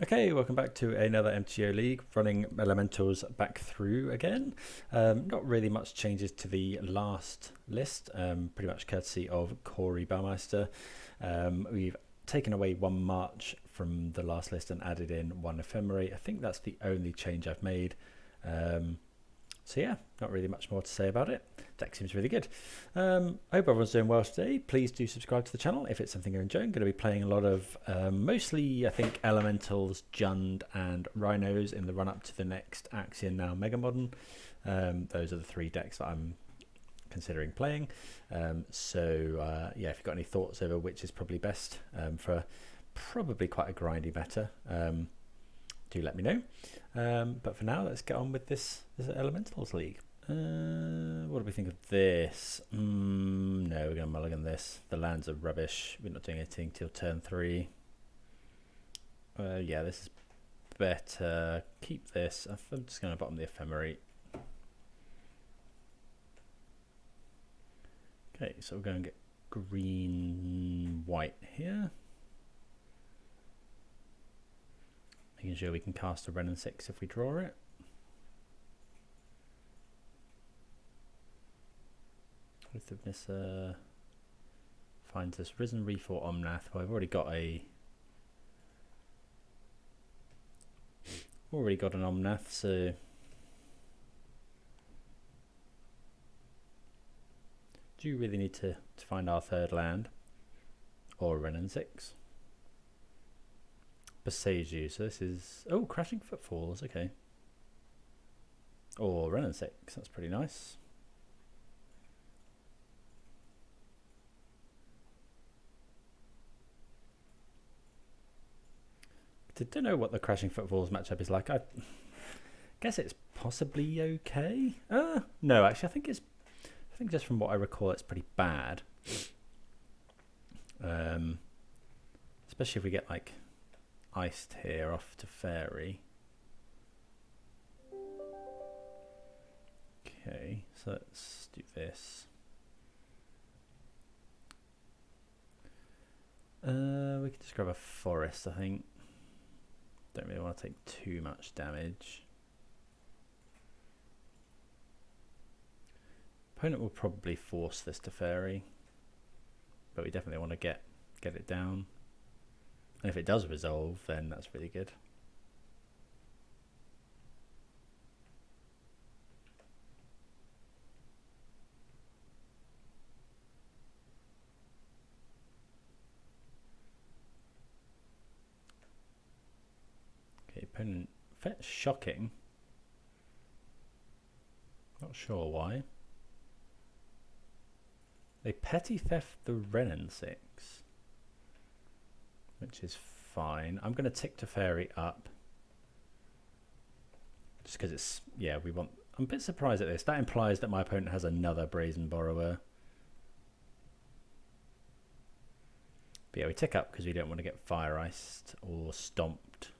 Okay, welcome back to another MTGO League, running Elementals back through again. Not really much changes to the last list, pretty much courtesy of Corey Baumeister. We've taken away one March from the last list and added in one Ephemerate. I think that's the only change I've made. So yeah, not really much more to say about it. Deck seems really good. I hope everyone's doing well today. Please do subscribe to the channel if it's something you're enjoying. Going to be playing a lot of mostly, I think, Elementals, Jund and Rhinos in the run-up to the next Axion Now Mega Modern. Those are the three decks that I'm considering playing. Yeah, if you've got any thoughts over which is probably best for probably quite a grindy meta, do let me know. But for now, let's get on with this Elementals League. What do we think of this? No, we're going to mulligan this. The lands are rubbish. We're not doing anything till turn 3. Yeah, this is better. Keep this. I'm just going to bottom the Ephemerate. Okay, so we're going to get green-white here. Making sure we can cast a Wrenn and Six if we draw it. Oath of Nissa finds us Risen Reef or Omnath. Well, I've already got an Omnath, so do you really need to find our third land or Wrenn and Six? Boseiju, so this is Crashing Footfalls, okay. Or Wrenn and Six, that's pretty nice. I don't know what the Crashing Footfalls matchup is like. I guess it's possibly okay. No, actually, I think just from what I recall, it's pretty bad. Especially if we get like iced here off Teferi. Okay, so let's do this. We could just grab a forest, I think. Don't really want to take too much damage. Opponent will probably force this Teferi, but we definitely want to get it down. And if it does resolve, then that's really good. Okay, opponent fetch shocking. Not sure why. They petty theft the Wrenn and Six, which is fine. I'm going to tick Teferi up just because it's, yeah, we want. I'm a bit surprised at this. That implies that my opponent has another Brazen Borrower. But yeah, we tick up because we don't want to get fire iced or stomped.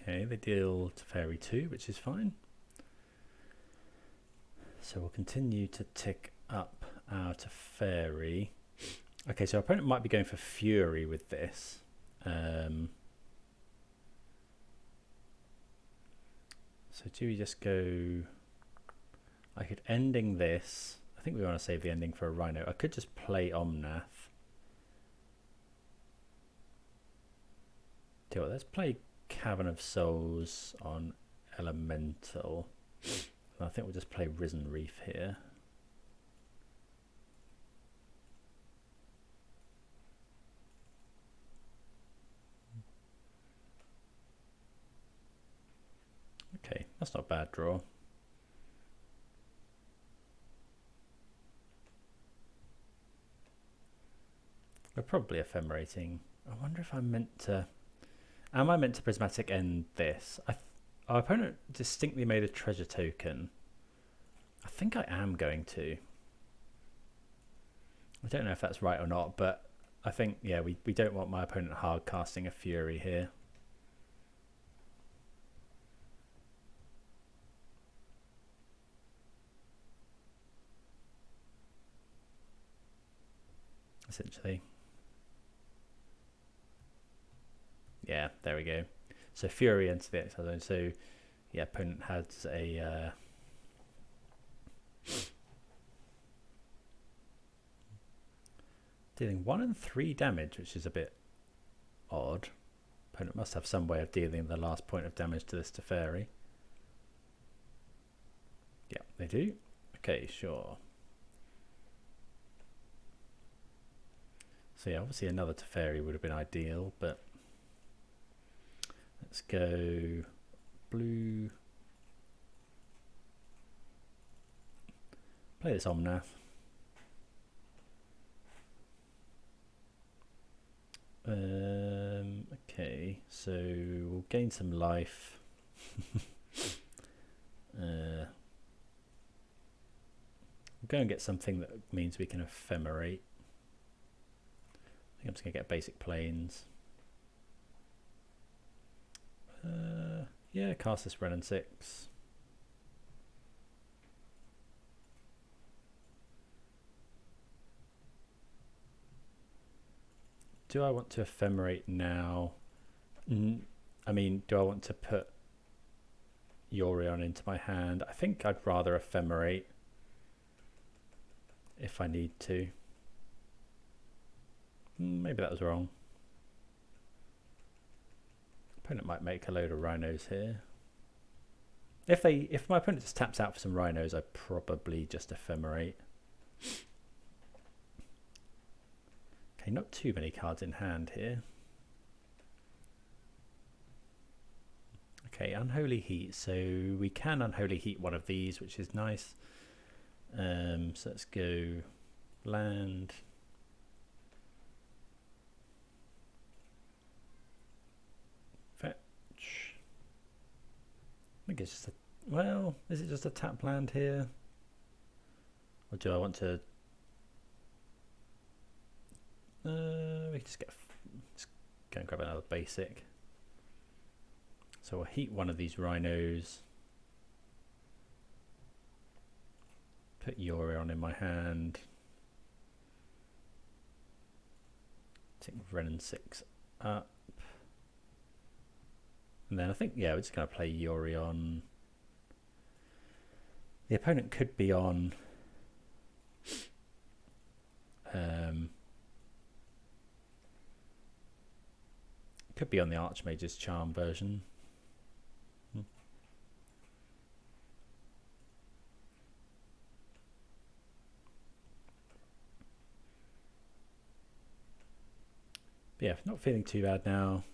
Okay, they deal Teferi 2, which is fine. So we'll continue to tick up our Teferi. Okay, so our opponent might be going for Fury with this. So do we just go... I could ending this. I think we want to save the ending for a Rhino. I could just play Omnath. Let's play Cavern of Souls on Elemental. And I think we'll just play Risen Reef here. Okay, that's not a bad draw. We're probably ephemerating. I wonder if I'm meant to... Am I meant to Prismatic End this? Our opponent distinctly made a treasure token. I think I am going to. I don't know if that's right or not, but I think, yeah, we don't want my opponent hard casting a Fury here. Essentially. Yeah, there we go. So Fury into the exile zone. So yeah, opponent has a dealing 1 and 3 damage, which is a bit odd. Opponent must have some way of dealing the last point of damage to this Teferi. Yeah, they do. Okay, sure. So yeah, obviously another Teferi would have been ideal, but let's go blue. Play this Omnath. Okay, so we'll gain some life. We'll go and get something that means we can ephemerate. I think I'm just going to get basic planes. Yeah, cast this Wrenn and Six. Do I want to ephemerate now? I mean, do I want to put Yorion into my hand? I think I'd rather ephemerate if I need to. Maybe that was wrong. Opponent might make a load of rhinos here. If my opponent just taps out for some rhinos, I'd probably just ephemerate. Okay, not too many cards in hand here. Okay, Unholy Heat. So we can Unholy Heat one of these, which is nice. So let's go land. Fetch. I think it's just a, well, is it just a tap land here? Or do I want to we can just go and grab another basic. So I'll heat one of these rhinos. Put Yorion in my hand. Take Wrenn and Six up. And then I think, yeah, we're just going to play Yorion. The opponent could be on the Archmage's Charm version. But yeah, not feeling too bad now.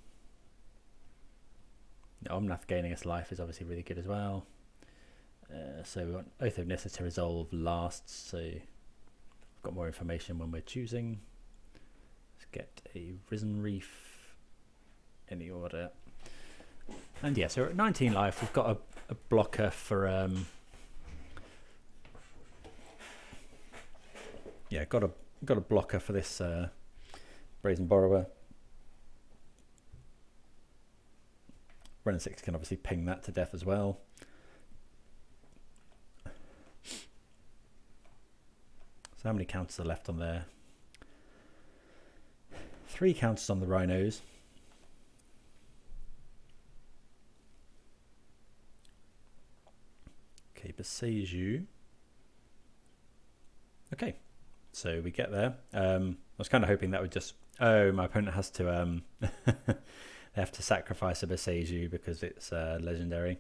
Omnath gaining us life is obviously really good as well. So we want Oath of Nissa to resolve last, so we've got more information when we're choosing. Let's get a Risen Reef, any order. And yeah, so we're at 19 life. We've got a blocker for yeah, got a blocker for this Brazen Borrower. Wrenn and Six can obviously ping that to death as well. So how many counters are left on there? 3 counters on the rhinos. Okay, Boseiju. Okay, so we get there. I was kind of hoping that would just... Oh, my opponent has to... they have to sacrifice a Boseiju because it's legendary.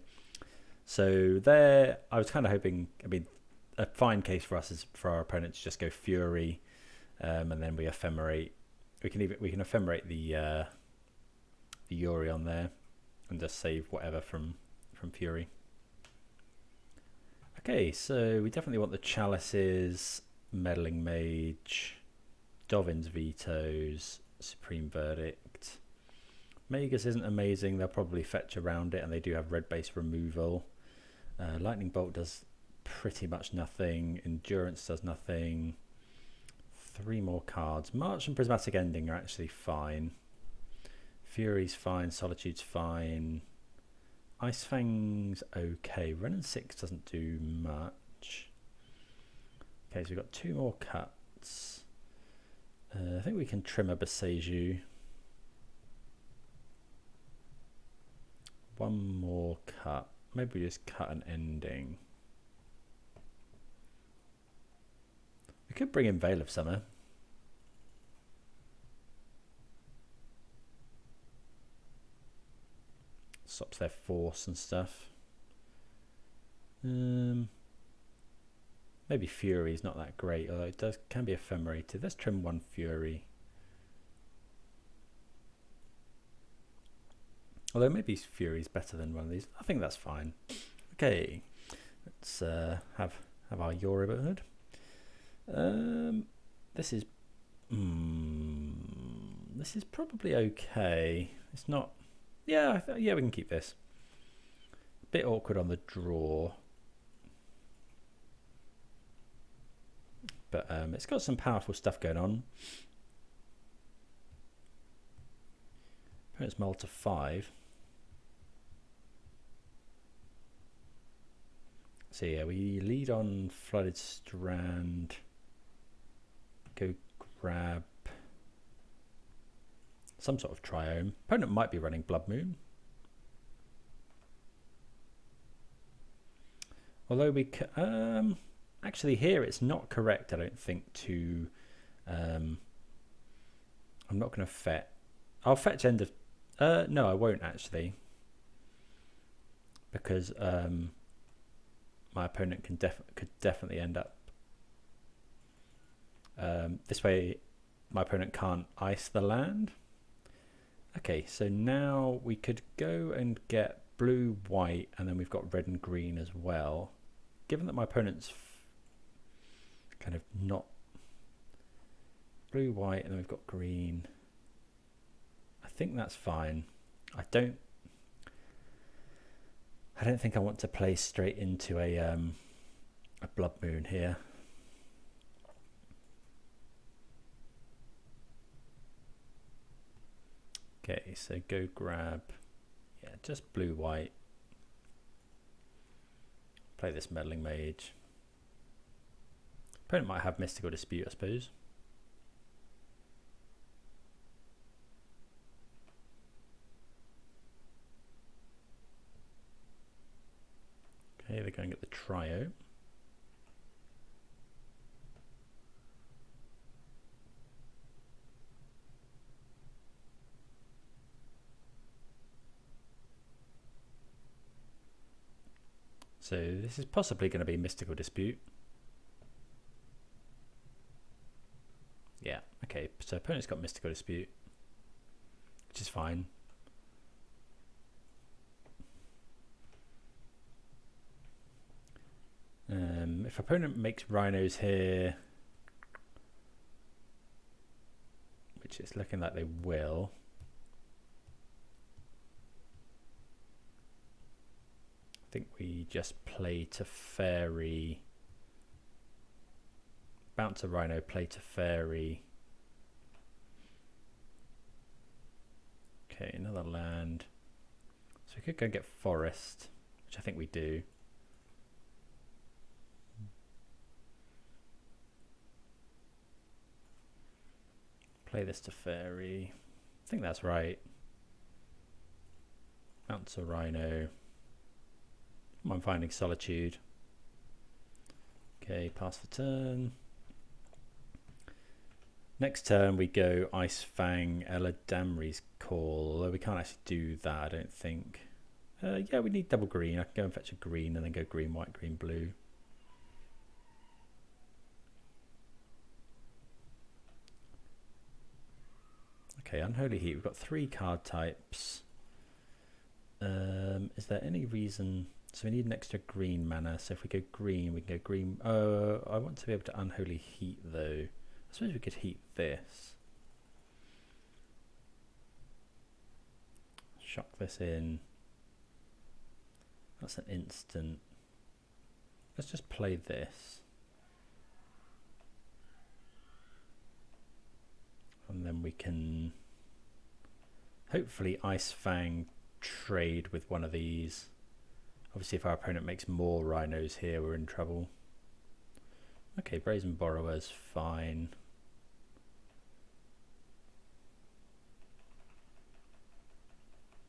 So there, I was kind of hoping... I mean, a fine case for us is for our opponent to just go Fury, and then we ephemerate. We can ephemerate the Yorion there, and just save whatever from Fury. Okay, so we definitely want the Chalices, Meddling Mage, Dovin's Vetoes, Supreme Verdict. Magus isn't amazing. They'll probably fetch around it, and they do have red base removal. Lightning Bolt does pretty much nothing. Endurance does nothing. 3 more cards. March and Prismatic Ending are actually fine. Fury's fine. Solitude's fine. Ice-Fang's okay. Wrenn and Six doesn't do much. Okay, so we've got 2 more cuts. I think we can trim a Boseiju. 1 more cut. Maybe we just cut an ending. We could bring in Veil of Summer. Stops their force and stuff. Maybe Fury is not that great, although it can be ephemerated. Let's trim 1 Fury. Although maybe Fury is better than one of these. I think that's fine. Okay, let's have our Yorion. This is probably okay. It's not. Yeah, yeah, we can keep this. A bit awkward on the draw, but it's got some powerful stuff going on. Opponent's mulled to 5. So yeah, we lead on Flooded Strand. Go grab some sort of Triome. Opponent might be running Blood Moon. Although we actually here it's not correct, I don't think, to I'm not going to fetch. I'll fetch end of no, I won't actually, because my opponent could definitely end up this way. My opponent can't ice the land. Okay, so now we could go and get blue, white, and then we've got red and green as well. Given that my opponent's kind of not blue, white, and then we've got green, I think that's fine. I don't think I want to play straight into a Blood Moon here. Okay, so go grab, yeah, just blue, white. Play this Meddling Mage. Opponent might have Mystical Dispute, I suppose. Okay, they're going to get the Trio. So this is possibly going to be Mystical Dispute. Yeah, okay, so opponent's got Mystical Dispute, which is fine. If opponent makes rhinos here, which it's looking like they will, I think we just play Teferi, bounce a rhino, play Teferi. Okay, another land. So we could go get forest, which I think we do. Play this Teferi. I think that's right. Bounce a rhino. I'm finding Solitude. Okay, pass the turn. Next turn we go Ice-Fang Eladamri's Call, although we can't actually do that, I don't think. Yeah, we need double green. I can go and fetch a green and then go green, white, green, blue. Okay, Unholy Heat. We've got 3 card types. Is there any reason? So we need an extra green mana. So if we go green, we can go green. I want to be able to Unholy Heat though. I suppose we could heat this. Shock this in. That's an instant. Let's just play this. we can hopefully Ice-Fang trade with one of these. Obviously, if our opponent makes more rhinos here, we're in trouble. Okay, Brazen Borrower's fine.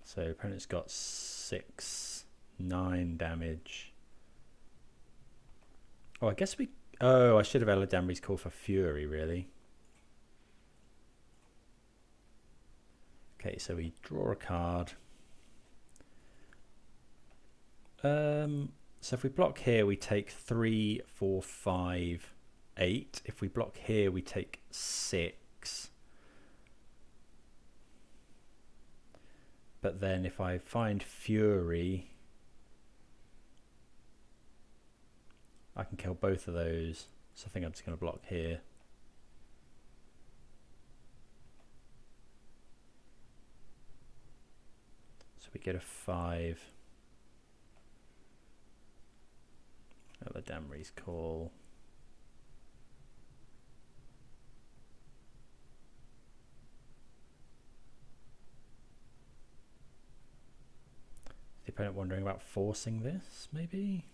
So opponent's got 6, 9 damage. Oh, I guess we... Oh, I should have Eladamri's Call for Fury, really. Okay, so we draw a card. So if we block here, we take 3, 4, 5, 8. If we block here, we take 6. But then if I find Fury, I can kill both of those. So I think I'm just going to block here. So we get a 5. Eladamri's Call. The opponent wondering about forcing this, maybe?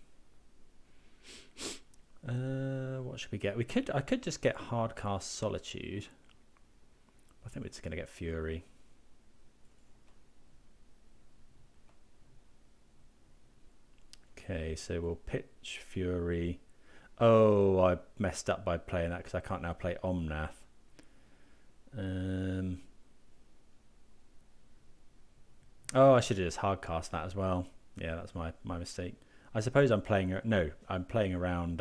What should we get? I could just get Hardcast Solitude. I think we're just going to get Fury. Okay, so we'll pitch Fury. Oh, I messed up by playing that because I can't now play Omnath. Oh, I should have just hardcast that as well. Yeah, that's my mistake. I suppose I'm playing... No, I'm playing around...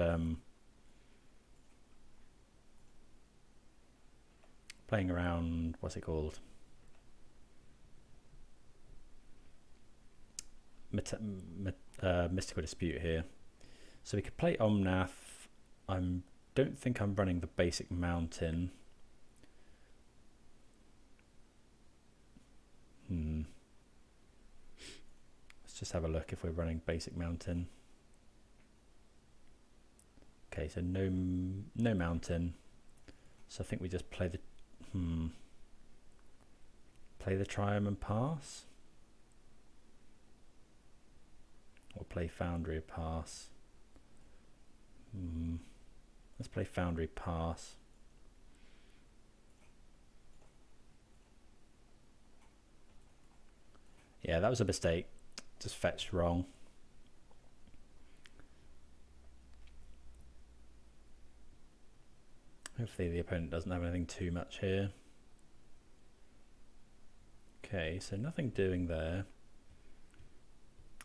playing around... What's it called? Mystical Dispute here. So we could play Omnath. I don't think I'm running the basic mountain. Let's just have a look if we're running basic mountain. Okay, so no mountain. So I think we just play the play the Triome and pass. Or play Foundry pass. Let's play Foundry pass. Yeah, that was a mistake. Just fetched wrong. Hopefully the opponent doesn't have anything too much here. Okay, so nothing doing there.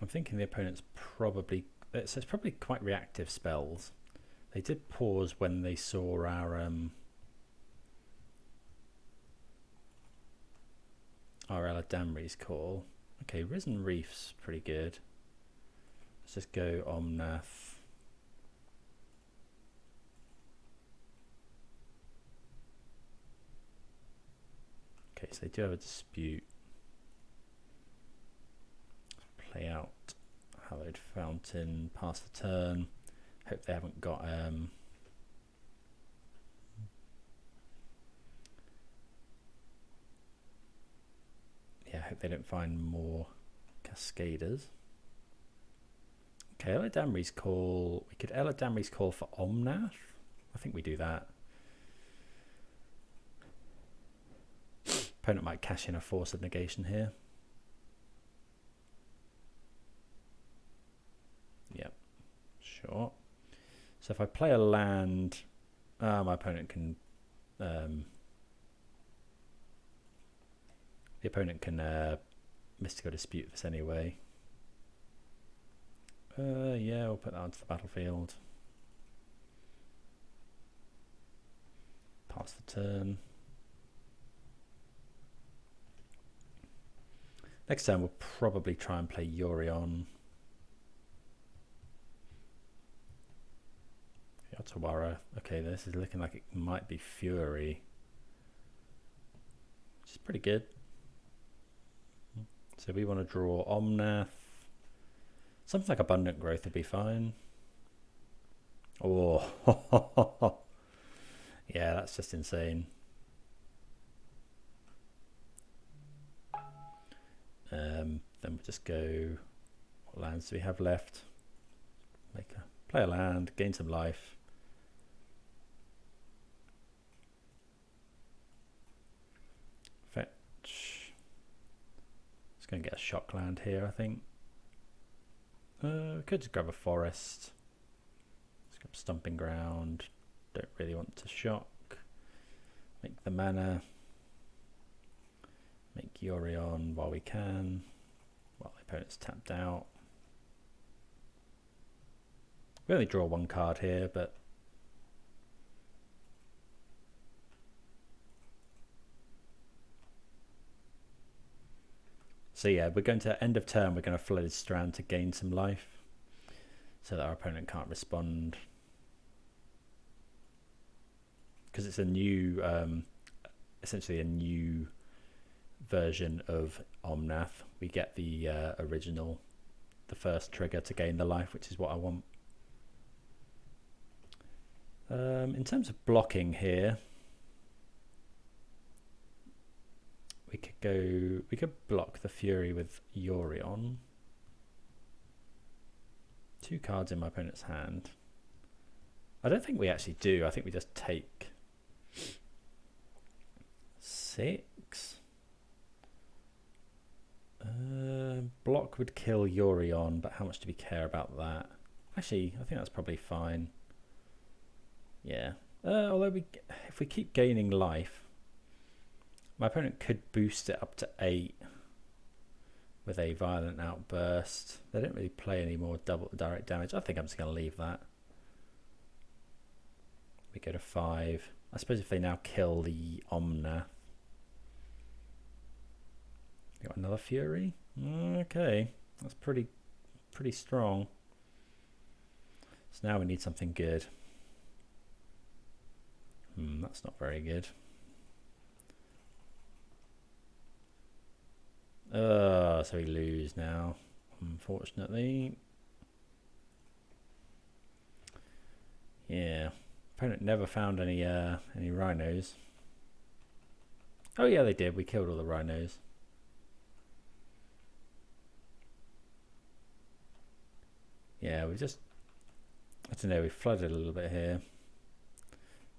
I'm thinking the opponent's probably... So it's probably quite reactive spells. They did pause when they saw our Eladamri's Call. Okay, Risen Reef's pretty good. Let's just go Omnath. Okay, so they do have a dispute. Play out Hallowed Fountain, pass the turn. Hope they haven't got yeah, I hope they don't find more Cascaders. Okay, Eladamri's Call. We could Eladamri's Call for Omnath. I think we do that. Opponent might cash in a Force of Negation here. Yep, sure. So if I play a land, my opponent can... the opponent can Mystical Dispute this anyway. Yeah, we'll put that onto the battlefield. Pass the turn. Next turn we'll probably try and play Yorion. Otawara. Okay, this is looking like it might be Fury, which is pretty good. So we want to draw Omnath. Something like Abundant Growth would be fine. Oh, yeah, that's just insane. just go, what lands do we have left? Play a land, gain some life. Fetch. Just going to get a shock land here, I think. We could just grab a forest. Let's grab Stomping Ground. Don't really want to shock. Make the mana. Make Yorion while we can. While the opponent's tapped out. We only draw one card here, but so yeah, we're going to end of turn. We're going to Flooded Strand to gain some life, so that our opponent can't respond, because it's a new, essentially a new version of Omnath. We get the original, the first trigger to gain the life, which is what I want. In terms of blocking here, we could block the Fury with Yorion. 2 cards in my opponent's hand. I don't think we actually do. I think we just take 6. Block would kill Yorion, but how much do we care about that? Actually, I think that's probably fine. Yeah. Although if we keep gaining life, my opponent could boost it up to 8 with a Violent Outburst. They don't really play any more direct damage. I think I'm just going to leave that. We go to 5. I suppose if they now kill the Omnath. Got another Fury? Okay. That's pretty strong. So now we need something good. That's not very good. So we lose now, unfortunately. Yeah, opponent never found any rhinos. Oh yeah, they did. We killed all the rhinos. Yeah, we just, I don't know, we flooded a little bit here.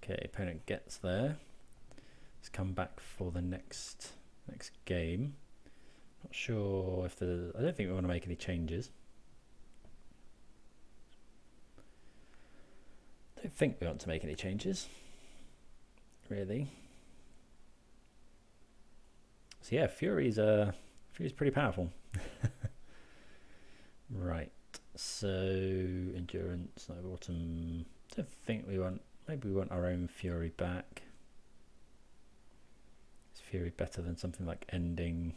Okay, opponent gets there. Let's come back for the next game. Not sure if I don't think we want to make any changes. Don't think we want to make any changes, really. So yeah, Fury's pretty powerful. Right. So endurance, no autumn. Don't think we want. Maybe we want our own Fury back. Is Fury better than something like Ending?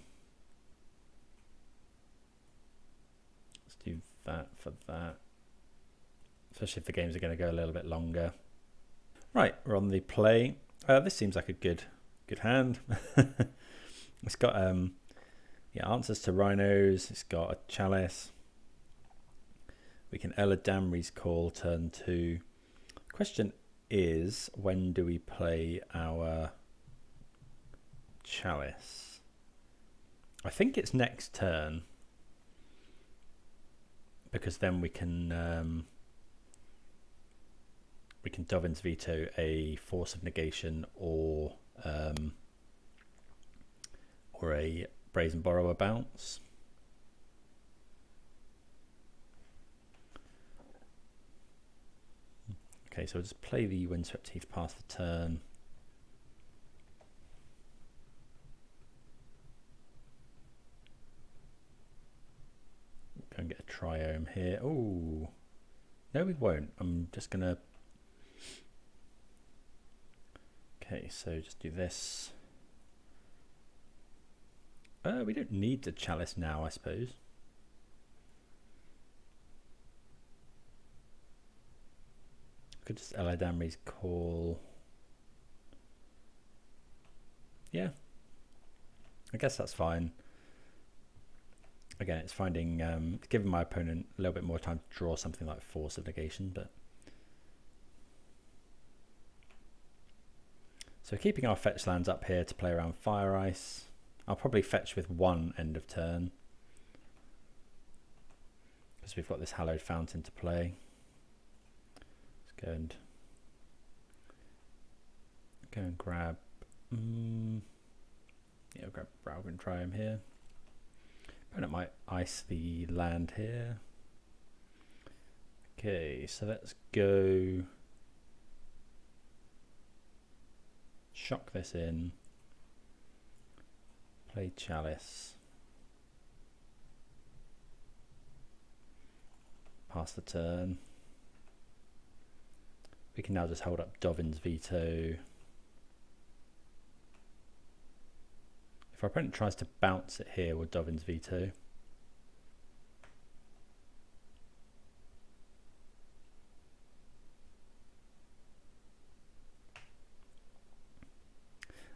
Let's do that for that. Especially if the games are going to go a little bit longer. Right, we're on the play. This seems like a good hand. It's got answers to rhinos. It's got a chalice. We can Eladamri's Call turn 2. Question is, when do we play our chalice? I think it's next turn, because then we can Dovin's Veto a Force of Negation or a Brazen Borrower bounce. Okay, so we'll just play the Windswept Heath past the turn. Go and get a Triome here. Oh, no, we won't. I'm just gonna. Okay, so just do this. We don't need the chalice now, I suppose. Could just Eladamri's Call. Yeah, I guess that's fine. Again, it's finding giving my opponent a little bit more time to draw something like Force of Negation, but so keeping our fetch lands up here to play around Fire Ice. I'll probably fetch with 1 end of turn. because we've got this Hallowed Fountain to play. Let's go and grab. Yeah, we'll grab Raugrin Triome here. Opponent might ice the land here. Okay, so let's go shock this in. Play Chalice. Pass the turn. We can now just hold up Dovin's Veto. If our opponent tries to bounce it here with Dovin's Veto.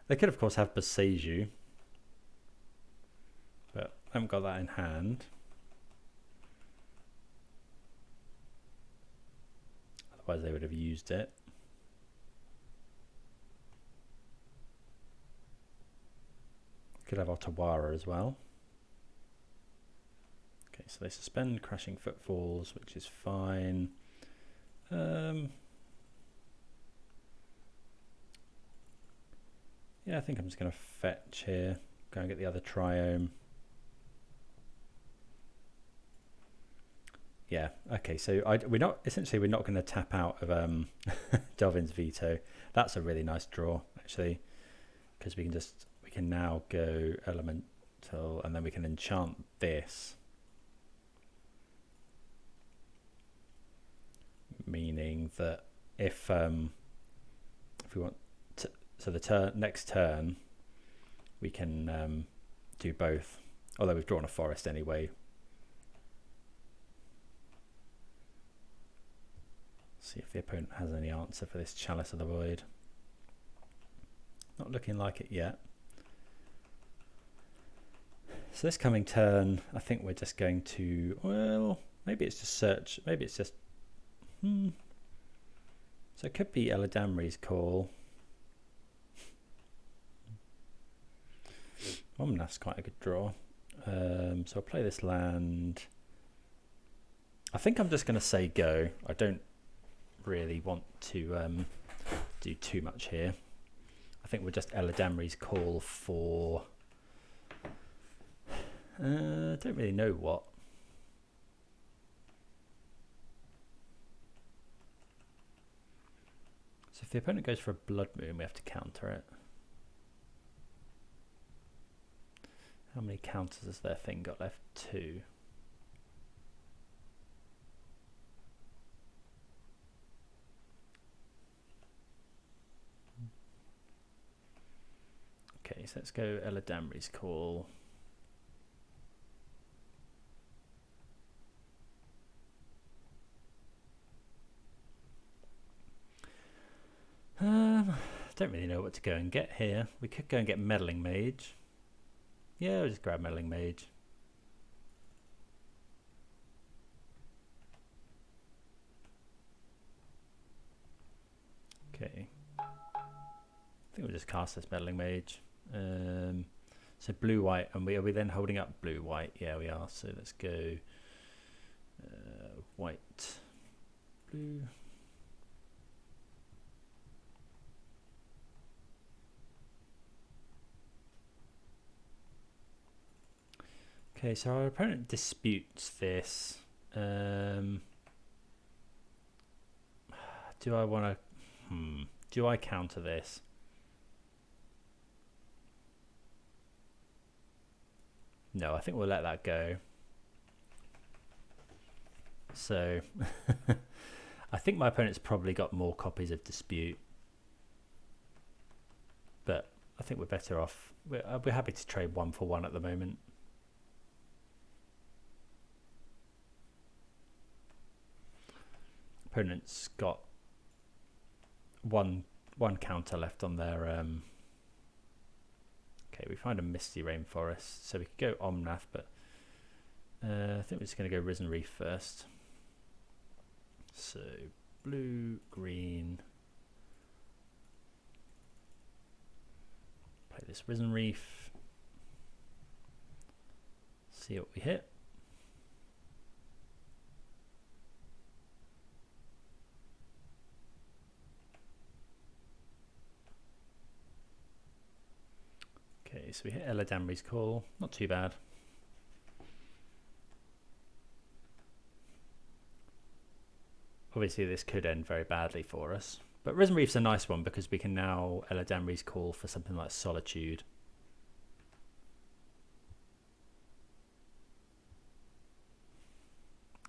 They could of course have Boseiju, but I haven't got that in hand. Otherwise they would have used it. Could have Otawara as well. Okay, so they suspend Crashing Footfalls, which is fine. Yeah, I think I'm just going to fetch here. Go and get the other Triome. Yeah, okay, so we're not going to tap out of Dovin's Veto. That's a really nice draw, actually, because we can now go Elemental, and then we can enchant this. Meaning that if we want to, so the next turn, we can do both. Although we've drawn a forest anyway. See if the opponent has any answer for this Chalice of the Void. Not looking like it yet. So this coming turn, I think we're just going to, well, maybe it's just search, maybe it's just, so it could be Eladamri's Call. Omnath's quite a good draw. So I'll play this land. I think I'm just going to say go. I don't really want to do too much here. I think we're just Eladamri's Call for... I don't really know what. So if the opponent goes for a Blood Moon, we have to counter it. How many counters has their thing got left? 2. Okay, so let's go Eladamri's Call. Don't really know what to go and get here. We could go and get Meddling Mage. Yeah, we'll just grab Meddling Mage. Okay. I think we'll just cast this Meddling Mage. So blue-white, and are we then holding up blue-white? Yeah, we are. So let's go white, blue. Okay, so our opponent disputes this. Do I want to... Do I counter this? No, I think we'll let that go. So, I think my opponent's probably got more copies of Dispute. But I think we're better off. We're happy to trade 1 for 1 at the moment. Opponent's got one counter left on their okay, we find a Misty Rainforest, so we could go Omnath, but I think we're just going to go Risen Reef first. So blue, green, play this Risen Reef, see what we hit. Okay, so we hit Eladamri's call. Not too bad. Obviously, this could end very badly for us. But Risen Reef's a nice one because we can now Eladamri's call for something like Solitude.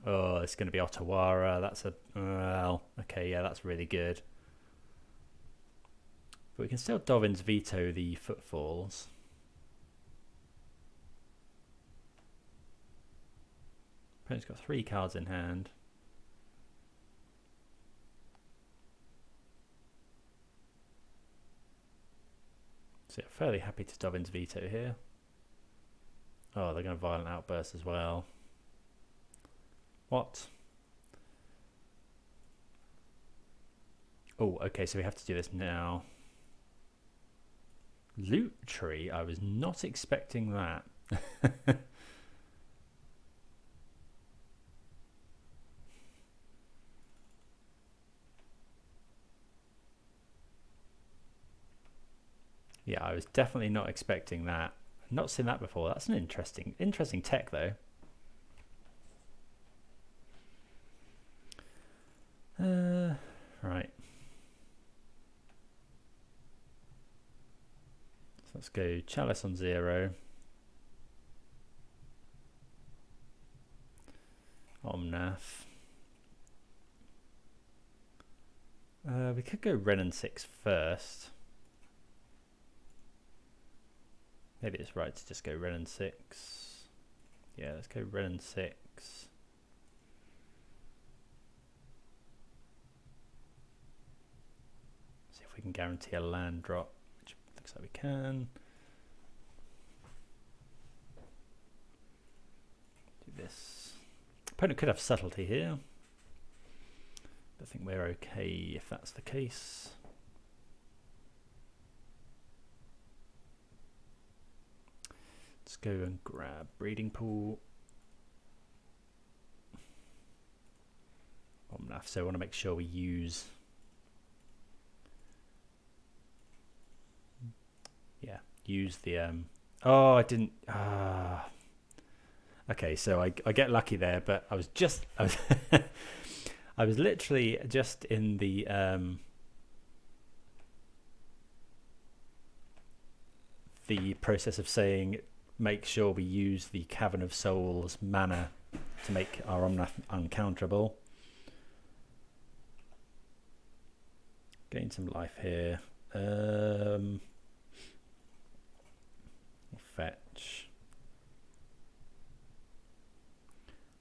Oh, it's going to be Otawara. That's a... well, okay, yeah, that's really good. But we can still Dovin's veto the Footfalls. Opponent's got 3 cards in hand. So yeah, fairly happy to Dovin's veto here. Oh, they're going to Violent Outburst as well. What? Oh, okay, so we have to do this now. Loot Tree? I was not expecting that. Yeah, I was definitely not expecting that. Not seen that before. That's an interesting tech though. Right. So let's go Chalice on 0. Omnath. We could go Wrenn and Six first. Maybe it's right to just go Wrenn and Six. Yeah, let's go Wrenn and Six. See if we can guarantee a land drop, which looks like we can. Do this. Opponent could have subtlety here. But I think we're okay if that's the case. Let's go and grab Breeding Pool. Omnath, so I want to make sure we use... Yeah, use the... Oh, I didn't... Okay, so I get lucky there, but I was just... I was literally just in the process of saying... Make sure we use the Cavern of Souls mana to make our Omnath uncounterable. Gain some life here. Fetch.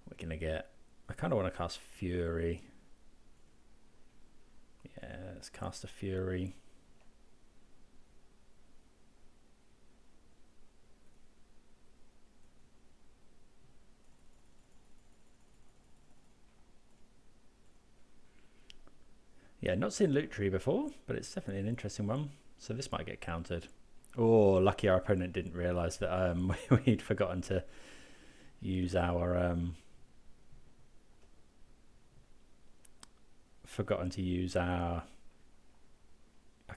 We're gonna get... I kind of want to cast Fury. Yeah, let's cast a Fury. Yeah, not seen Loot Tree before, but it's definitely an interesting one. So this might get countered. Oh, lucky our opponent didn't realise that we'd forgotten to use our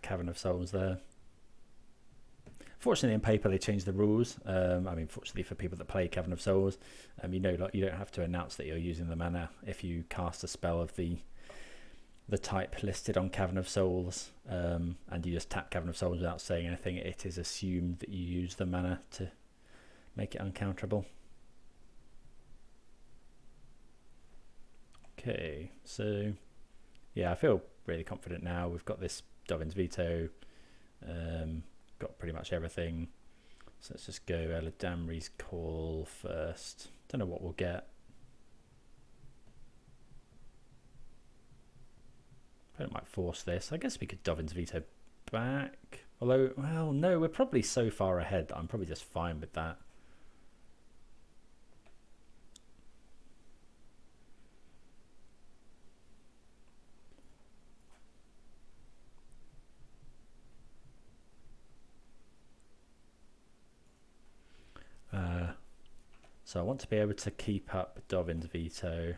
Cavern of Souls there. Fortunately, in paper they changed the rules. I mean, fortunately for people that play Cavern of Souls, you know, like, you don't have to announce that you're using the mana if you cast a spell of the type listed on Cavern of Souls, and you just tap Cavern of Souls without saying anything. It is assumed that you use the mana to make it uncounterable. Okay, so yeah, I feel really confident now. We've got this Dovin's veto, got pretty much everything. So let's just go Eladamri's call first. Don't know what we'll get. I might force this. I guess we could Dovin's veto back. Although, well, no, we're probably so far ahead that I'm probably just fine with that. So I want to be able to keep up Dovin's veto.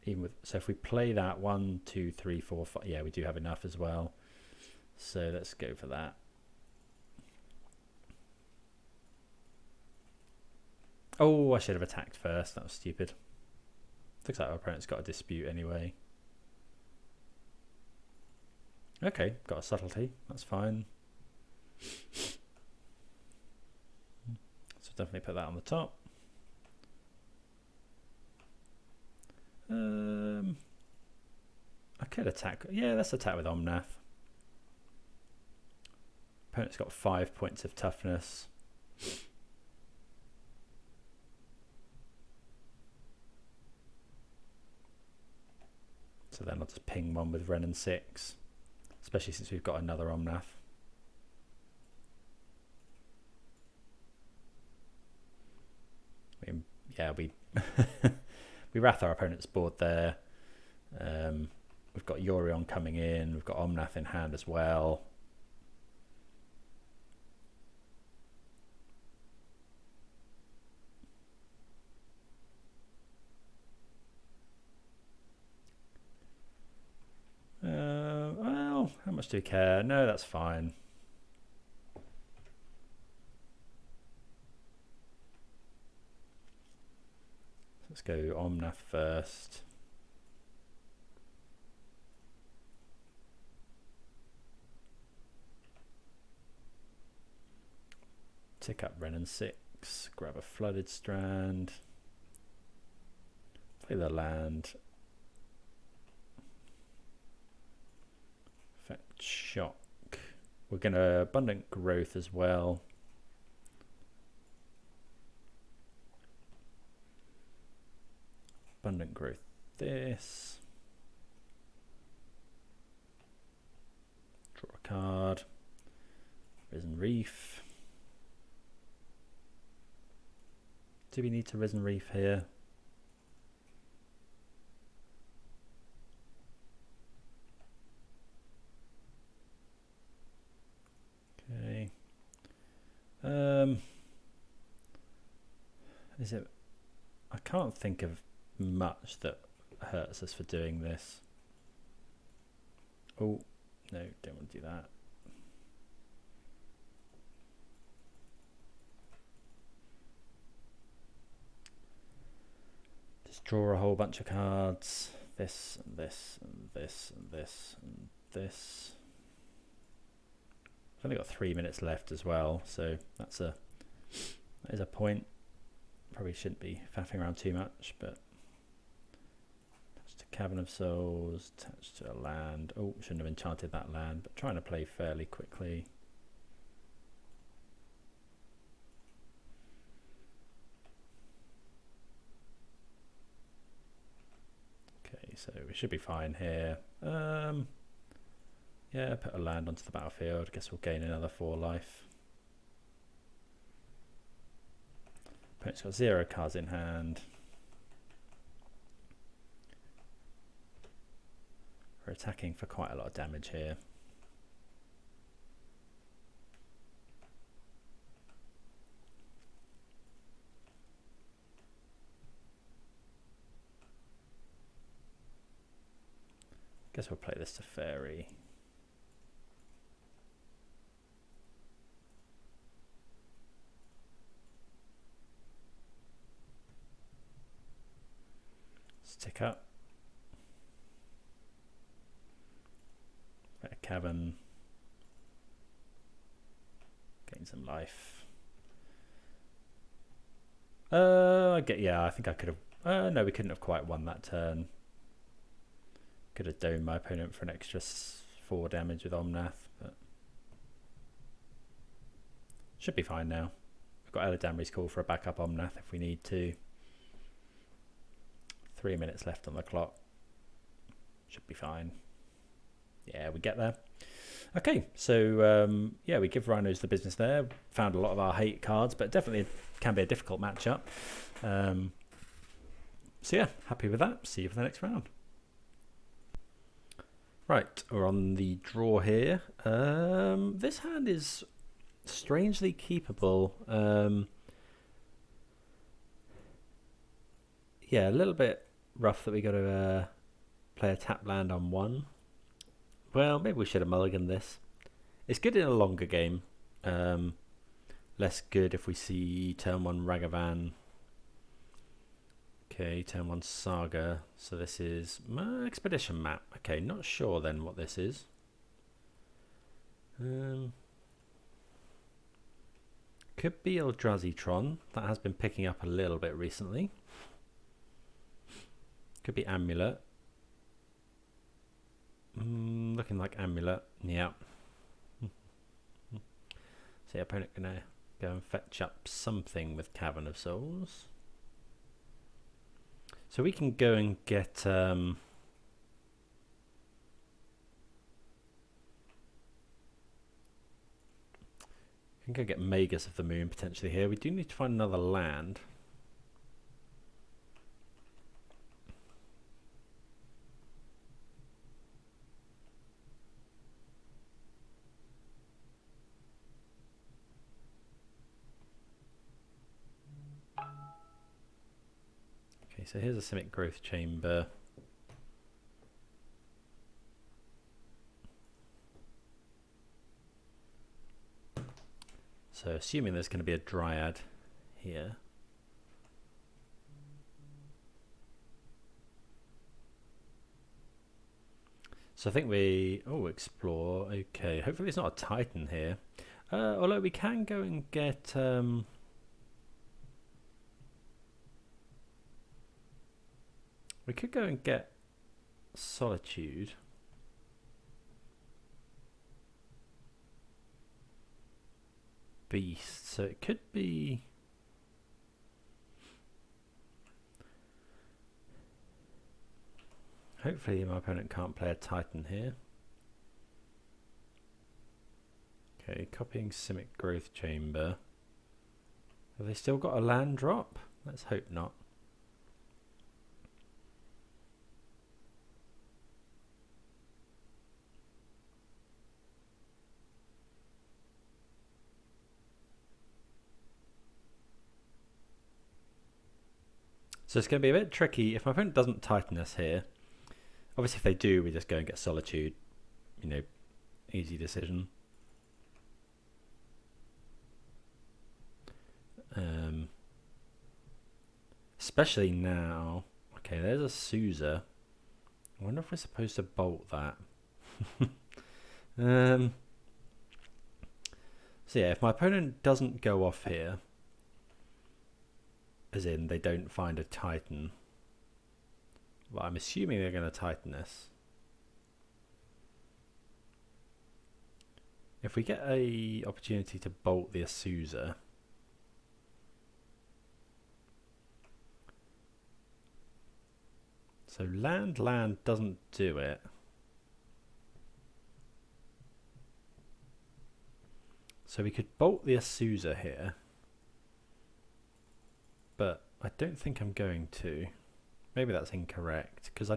even with, so if we play that 1, 2, 3, 4, 5, yeah, we do have enough as well. So let's go for that. Oh, I should have attacked first. That was stupid. Looks like our opponent's got a dispute anyway. Okay, got a subtlety. That's fine. So definitely put that on the top. I could attack. Yeah, let's attack with Omnath. Opponent's got 5 points of toughness. So then I'll just ping one with Wrenn and Six, especially since we've got another Omnath. I mean, yeah, we we wrath our opponent's board there. We've got Yorion coming in. We've got Omnath in hand as well. Well, how much do we care? No, that's fine. Let's go Omnath first. Tick up Wrenn and Six. Grab a Flooded Strand. Play the land. Effect Shock. We're going to Abundant Growth as well. Abundant Growth this. Draw a card. Risen Reef. Do we need to Risen Reef here? Okay. Is it? I can't think of much that hurts us for doing this. Oh, no, don't want to do that. Just draw a whole bunch of cards. This and this and this and this and this. I've only got 3 minutes left as well, so that is a point. Probably shouldn't be faffing around too much, but attached to Cavern of Souls, attached to a land. Oh, shouldn't have enchanted that land, but trying to play fairly quickly. Okay, so we should be fine here. Yeah, put a land onto the battlefield. I guess we'll gain another 4 life. Opponent's got 0 cards in hand. We're attacking for quite a lot of damage here. Guess we'll play this Teferi. Tick up. A cavern. Gain some life. I think I could have. No, we couldn't have quite won that turn. Could have domed my opponent for an extra 4 damage with Omnath, but should be fine now. We've got Eladamri's call for a backup Omnath if we need to. 3 minutes left on the clock. Should be fine. Yeah, we get there. Okay, so yeah, we give Rhinos the business there. Found a lot of our hate cards, but definitely can be a difficult matchup. So yeah, happy with that. See you for the next round. Right, we're on the draw here. This hand is strangely keepable. Yeah, a little bit rough that we got to play a tap land on 1. Well, maybe we should have mulliganed this. It's good in a longer game. Less good if we see turn 1 Ragavan. Okay, turn 1 Saga. So this is my expedition map. Okay, not sure then what this is. Could be Eldrazi Tron. That has been picking up a little bit recently. Could be Amulet. Looking like Amulet. Yeah. So your opponent gonna go and fetch up something with Cavern of Souls. So we can go and get we can go get Magus of the Moon potentially here. We do need to find another land. Okay, so here's a Simic Growth Chamber. So assuming there's going to be a Dryad here. So I think we explore. Okay, hopefully it's not a Titan here. Although we can go and get we could go and get Solitude. Beast, so it could be hopefully my opponent can't play a Titan here. Okay, copying Simic Growth Chamber. Have they still got a land drop? Let's hope not. So it's going to be a bit tricky if my opponent doesn't Titan us here. Obviously if they do, we just go and get Solitude. You know, easy decision. Especially now. Okay, there's a Sousa. I wonder if we're supposed to bolt that. So yeah, if my opponent doesn't go off here, as in they don't find a Titan, well, I'm assuming they're going to Titan this. If we get a opportunity to bolt the Azusa, so land doesn't do it. So we could bolt the Azusa here, but I don't think I'm going to. Maybe that's incorrect, because I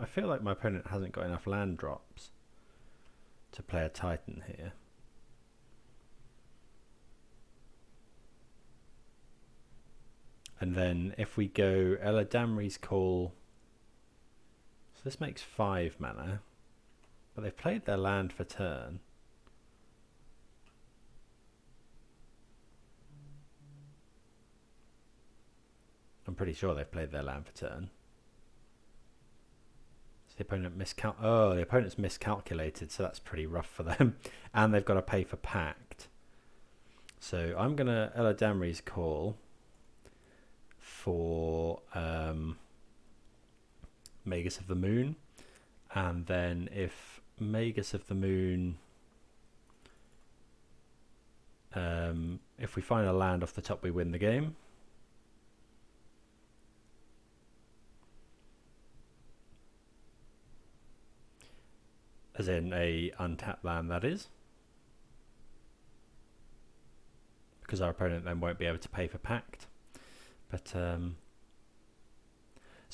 feel like my opponent hasn't got enough land drops to play a Titan here. And then if we go Eladamri's Call, so this makes 5 mana, but they've played their land for turn. I'm pretty sure they've played their land for turn. So the opponent's miscalculated, so that's pretty rough for them. And they've got to pay for Pact. So I'm going to Eladamri's Call for Magus of the Moon. And then if Magus of the Moon, if we find a land off the top, we win the game. As in a untapped land, that is. Because our opponent then won't be able to pay for Pact. But so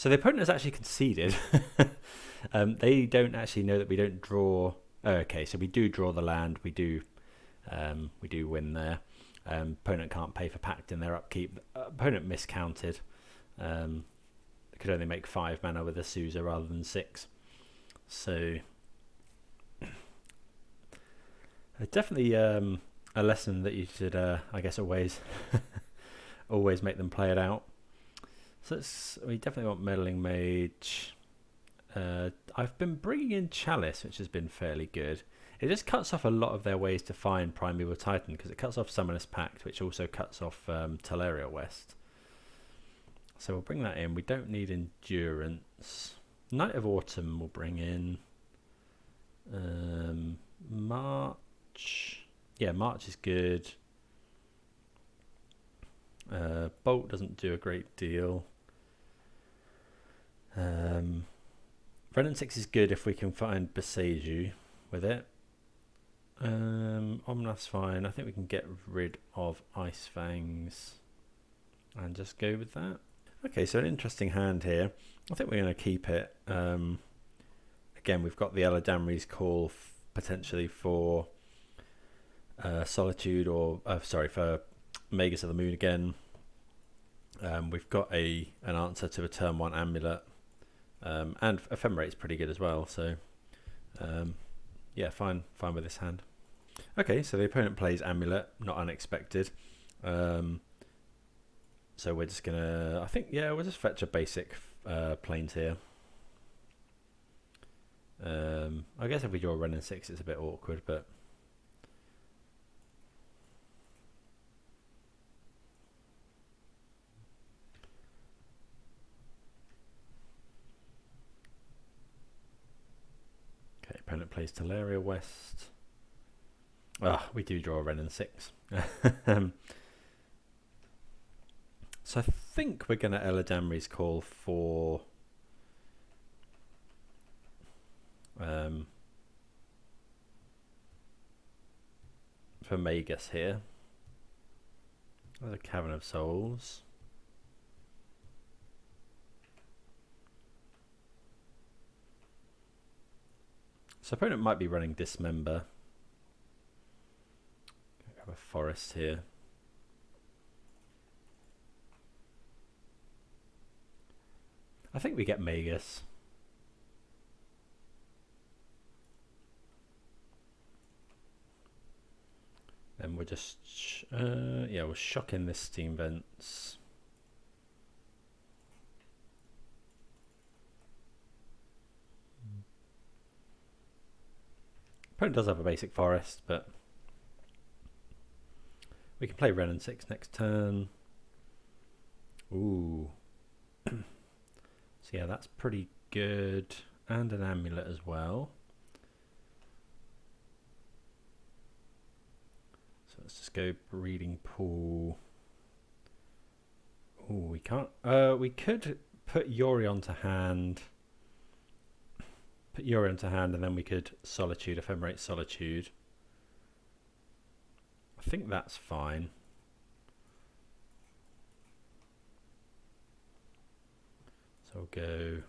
the opponent has actually conceded. They don't actually know that we don't draw. Oh, okay, so we do draw the land. We do win there. Opponent can't pay for Pact in their upkeep. Opponent miscounted. could only make 5 mana with a Sousa rather than 6. So definitely a lesson that you should, I guess, always always make them play it out. So we definitely want Meddling Mage. I've been bringing in Chalice, which has been fairly good. It just cuts off a lot of their ways to find Primeval Titan, because it cuts off Summoner's Pact, which also cuts off Teleria West. So we'll bring that in. We don't need Endurance. Night of Autumn we'll bring in. March. Yeah, March is good. Bolt doesn't do a great deal. Wrenn and Six is good if we can find Boseiju with it. Omnath's fine. I think we can get rid of Ice-Fangs and just go with that. Okay, so an interesting hand here. I think we're going to keep it. Again, we've got the Eladamri's call potentially for Solitude, or for Magus of the Moon again. We've got an answer to a turn 1 amulet, and Ephemerate's pretty good as well. So yeah, fine with this hand. Okay, so the opponent plays amulet, not unexpected. So we're just gonna, we'll just fetch a basic planes here. I guess if we draw a Wrenn and Six, it's a bit awkward, but okay. Opponent plays Teleria West. We do draw a Wrenn and Six. So I think we're going to Eladamri's call for Magus here. There's a Cavern of Souls. So opponent might be running Dismember. Have a forest here. I think we get Magus. Then we're just we're shocking this Steam Vents. Opponent does have a basic forest, but we can play Wrenn and Six next turn. Ooh. So yeah, that's pretty good. And an amulet as well. So let's just go Breeding Pool. Ooh, we can't. We could put Yorion to hand. Put Yorion to hand, and then we could Solitude, Ephemerate Solitude. I think that's fine. So we'll go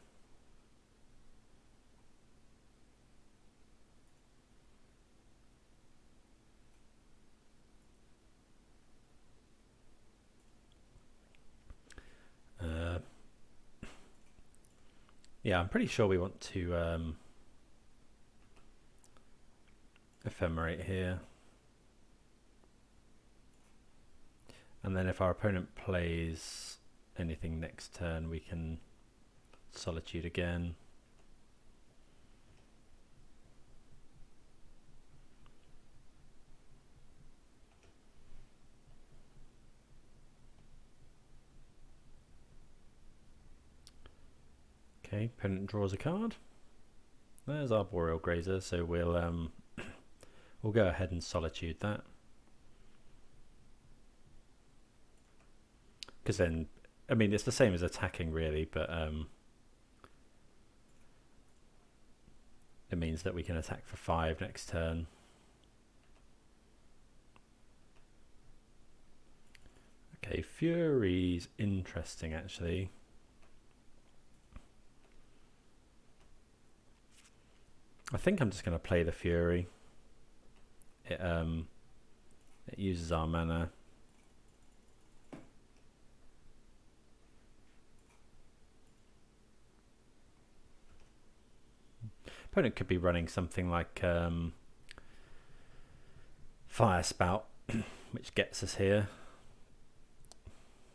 yeah, I'm pretty sure we want to Ephemerate here. And then if our opponent plays anything next turn, we can Solitude again. Okay, opponent draws a card. There's our Boreal Grazer, so we'll we'll go ahead and Solitude that. Because then, I mean, it's the same as attacking really, but it means that we can attack for 5 next turn. Okay, Fury's interesting actually. I think I'm just going to play the Fury. It uses our mana. Opponent could be running something like Fire Spout, which gets us here.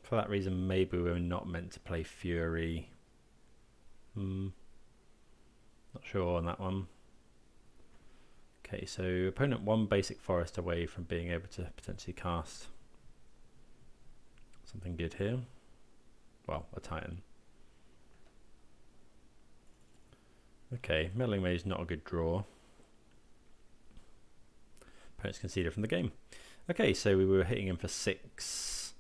For that reason, maybe we're not meant to play Fury. Not sure on that one. Okay, so opponent one basic forest away from being able to potentially cast something good here. Well, a Titan. Okay, Meddling Mage is not a good draw. Opponent's conceded from the game. Okay, so we were hitting him for 6,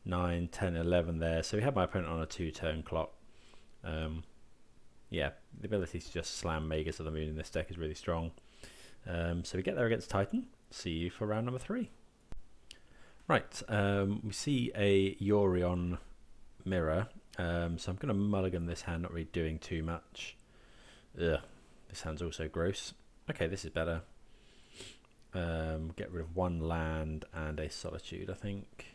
9, 10, 11 there. So we had my opponent on a 2-turn clock. Yeah, the ability to just slam Magus of the Moon in this deck is really strong. So we get there against Titan. See you for round number 3. Right, we see a Yorion mirror. So I'm going to mulligan this hand, not really doing too much. Ugh, this hand's also gross. Okay, this is better. Get rid of 1 land and a Solitude, I think.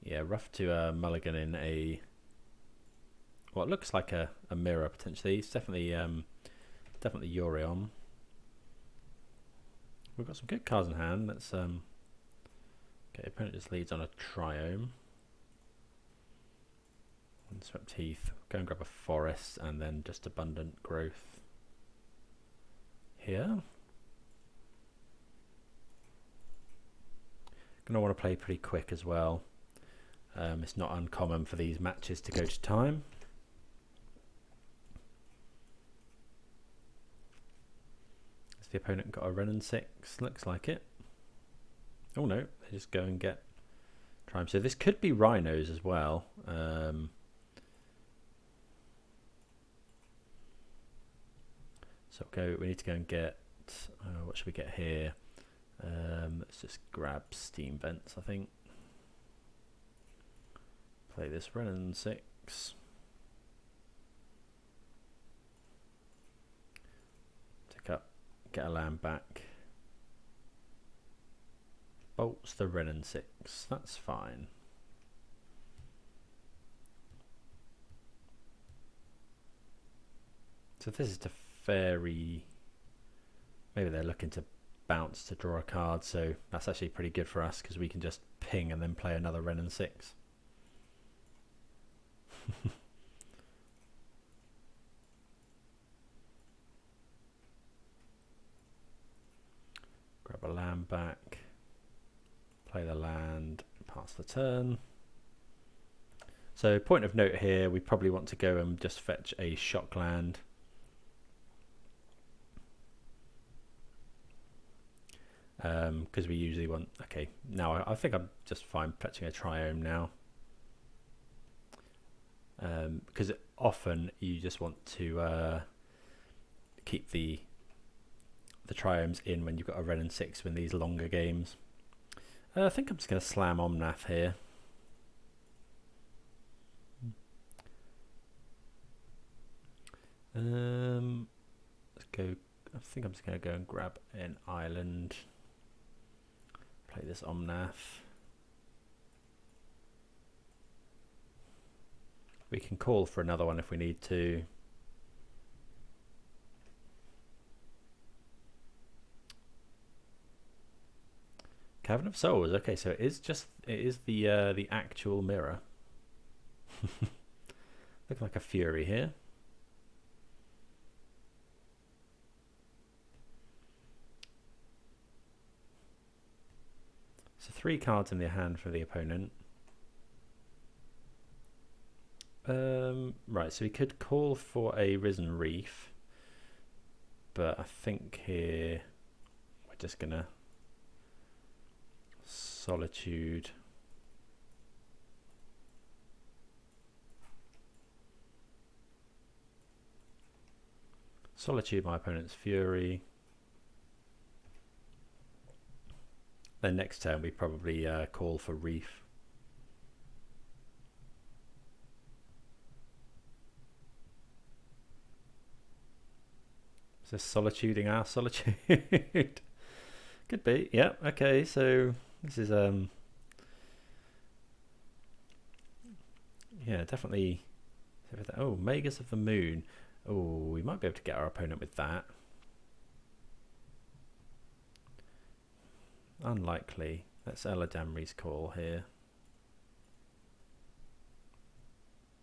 Yeah, rough to mulligan in a what looks like a mirror potentially. It's definitely definitely Yorion. We've got some good cards in hand. Let's okay, opponent just leads on a Triome. Windswept Heath. Go and grab a forest and then just abundant growth here. Gonna want to play pretty quick as well. It's not uncommon for these matches to go to time. Has the opponent got a Wrenn and Six? Looks like it. Oh no, they just go and get Triome. So this could be Rhinos as well. So we need to go and get, what should we get here? Let's just grab Steam Vents, I think. Play this Wrenn and Six. Take up, get a land back. Bolts the Wrenn and Six, that's fine. So this is Teferi. Maybe they're looking to bounce to draw a card, so that's actually pretty good for us because we can just ping and then play another Wrenn and Six. Grab a land back, play the land, pass the turn. So point of note here, we probably want to go and just fetch a shock land. Because we usually want, okay, now I think I'm just fine fetching a Triome now. Because often you just want to keep the Triomes in when you've got a Wrenn and Six in these longer games. I think I'm just going to slam Omnath here. Let's go. I think I'm just going to go and grab an island. Play this Omnath. We can call for another one if we need to. Cavern of Souls. Okay, so it is the actual mirror. Looking like a Fury here. So 3 cards in the hand for the opponent. Right, so we could call for a Risen Reef, but I think here we're just gonna Solitude. Solitude my opponent's Fury. Then next turn we probably call for Reef. Is this solituding our solitude? Could be, yeah, okay, so this is yeah, definitely Oh, Magus of the Moon. Oh, we might be able to get our opponent with that. Unlikely. That's Eladamri's call here.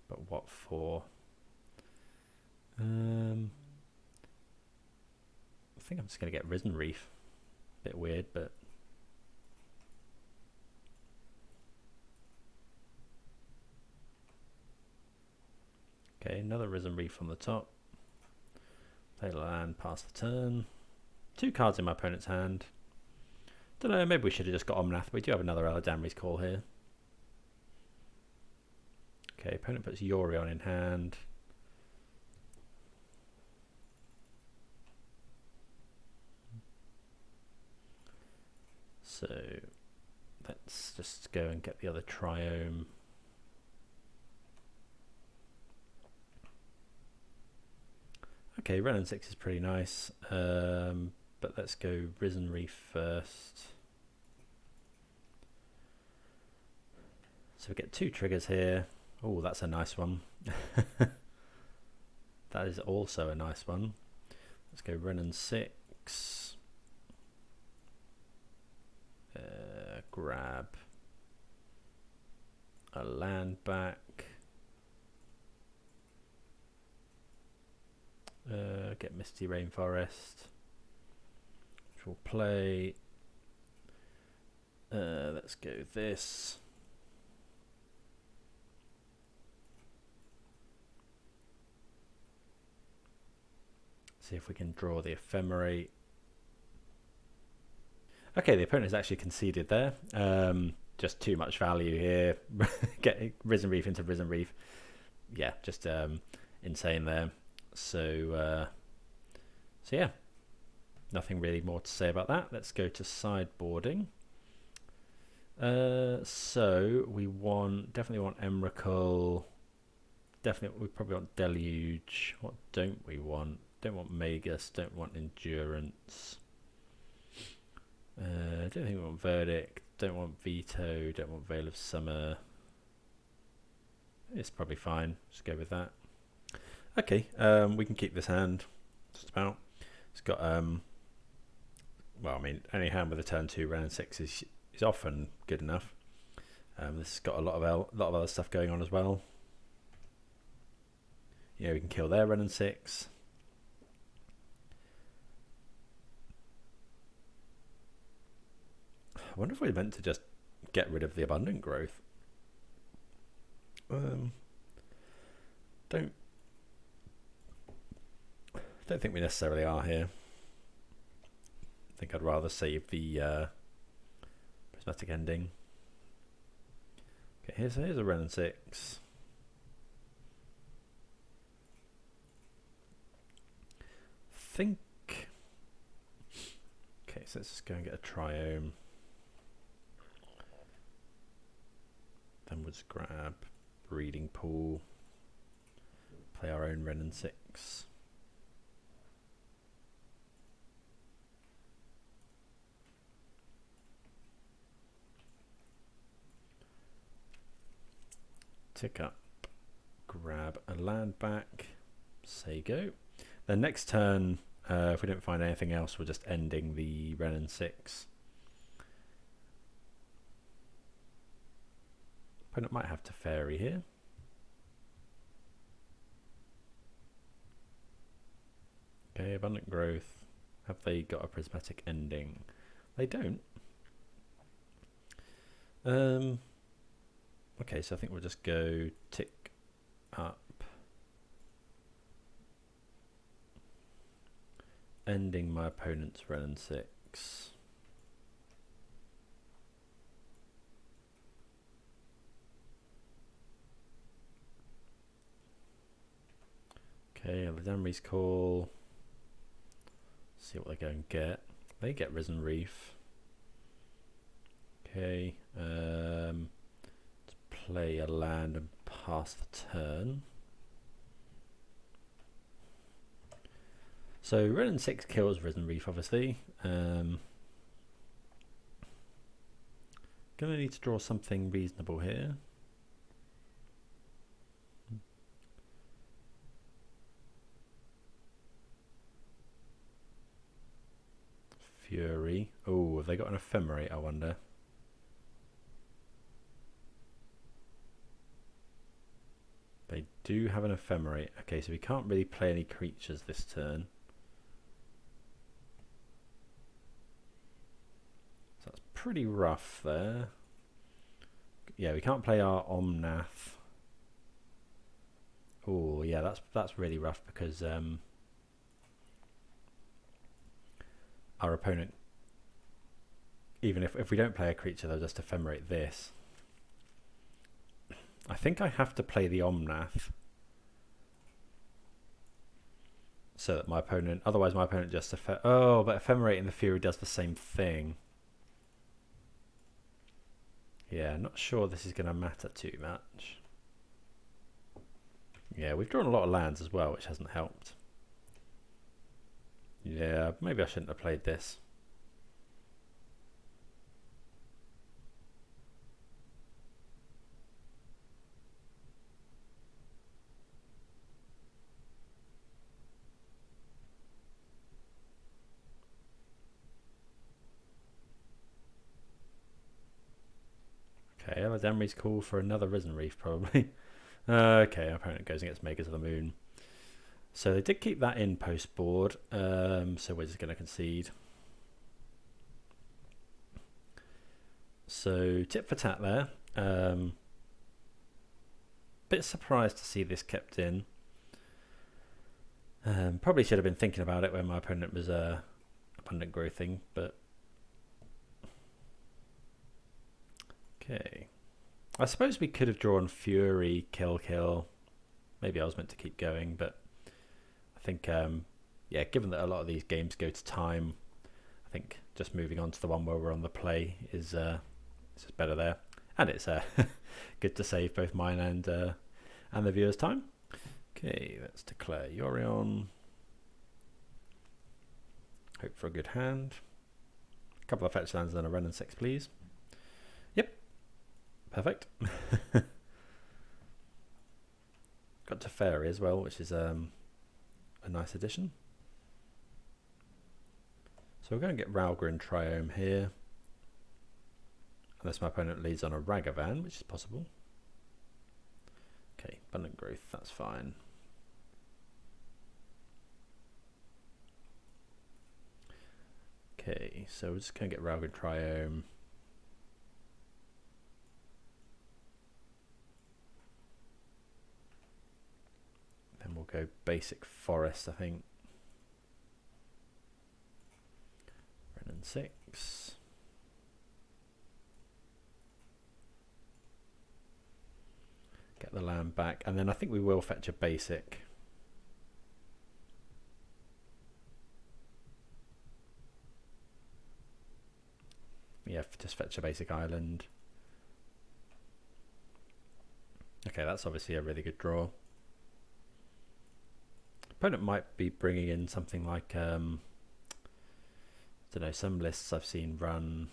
But what for? I think I'm just going to get Risen Reef. Bit weird, but... Okay, another Risen Reef on the top. Play the land, pass the turn. 2 cards in my opponent's hand. Don't know, maybe we should have just got Omnath. We do have another Eladamri's call here. Okay, opponent puts Yorion in hand. So let's just go and get the other Triome. Okay, Wrenn and Six is pretty nice, but let's go Risen Reef first. So we get 2 triggers here. Oh, that's a nice one. That is also a nice one. Let's go Wrenn and Six. Grab a land back. Get Misty Rainforest, which we'll play. Let's go this. See if we can draw the Ephemerate. Okay, the opponent has actually conceded there. Just too much value here. Get Risen Reef into Risen Reef. Yeah, just insane there. So yeah, nothing really more to say about that. Let's go to sideboarding. So we definitely want Emrakul. Definitely, we probably want Deluge. What don't we want? Don't want Magus. Don't want Endurance. Don't think we want Verdict. Don't want Veto. Don't want Veil of Summer. It's probably fine. Just go with that. Okay, we can keep this hand. Just about. It's got well, I mean, any hand with a turn 2 Wrenn and Six is often good enough. This has got a lot of other stuff going on as well. Yeah, we can kill their Wrenn and Six. I wonder if we're meant to just get rid of the Abundant Growth. Don't think we necessarily are here. I think I'd rather save the Prismatic Ending. Okay, here's a Wrenn and Six. Think. Okay, so let's just go and get a Triome. Then we'll just grab Breeding Pool. Play our own Wrenn and Six. Tick up, grab a land back, say go. Then next turn, if we don't find anything else, we're just ending the Wrenn and Six. Opponent might have Teferi here. Okay, Abundant Growth. Have they got a Prismatic Ending? They don't. Okay, so I think we'll just go tick up. Ending my opponent's Wrenn and Six. Okay, Eladamri's call. See what they go and get. They get Risen Reef. Okay, let's play a land and pass the turn. So Wrenn and Six kills Risen Reef, obviously. Gonna need to draw something reasonable here. Fury. Oh, have they got an Ephemerate, I wonder? They do have an Ephemerate. Okay, so we can't really play any creatures this turn. So that's pretty rough there. Yeah, we can't play our Omnath. Oh, yeah, that's really rough because our opponent, even if we don't play a creature, they'll just Ephemerate this. I think I have to play the Omnath so that my opponent, otherwise my opponent just oh, but Ephemerate in the Fury does the same thing. Yeah, not sure this is going to matter too much. Yeah, we've drawn a lot of lands as well, which hasn't helped. Yeah, maybe I shouldn't have played this. Okay, Eladamri's cool for another Risen Reef, probably. Okay, our opponent goes against Magus of the Moon. So they did keep that in post-board, so we're just going to concede. So tit for tat there. Bit surprised to see this kept in. Probably should have been thinking about it when my opponent was abundant growthing, but okay. I suppose we could have drawn Fury, kill. Maybe I was meant to keep going, but I think, yeah, given that a lot of these games go to time, I think just moving on to the one where we're on the play is just better there. And it's good to save both mine and the viewers' time. Okay, let's declare Yorion. Hope for a good hand. A couple of fetch lands and a Wrenn and Six, please. Yep. Perfect. Got Teferi as well, which is a nice addition. So we're going to get Raugrin Triome here. Unless my opponent leads on a Ragavan, which is possible. Okay, abundant growth, that's fine. Okay, so we're just going to get Raugrin Triome. Then we'll go basic forest, I think. Wrenn and Six. Get the land back, and then I think we will fetch a basic. Yeah, just fetch a basic island. Okay, that's obviously a really good draw. Opponent might be bringing in something like, I don't know, some lists I've seen run,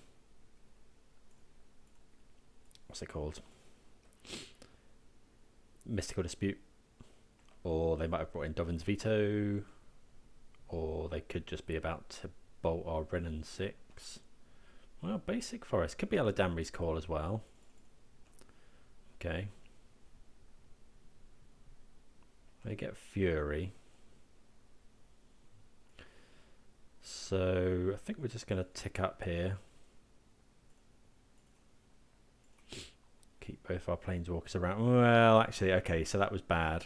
what's it called? Mystical Dispute, or they might have brought in Dovin's Veto, or they could just be about to bolt our Wrenn and Six. Well, basic forest could be Eladamri's call as well. Okay, they get Fury, so I think we're just going to tick up here. Keep both our planeswalkers around. Well, actually, okay, so that was bad.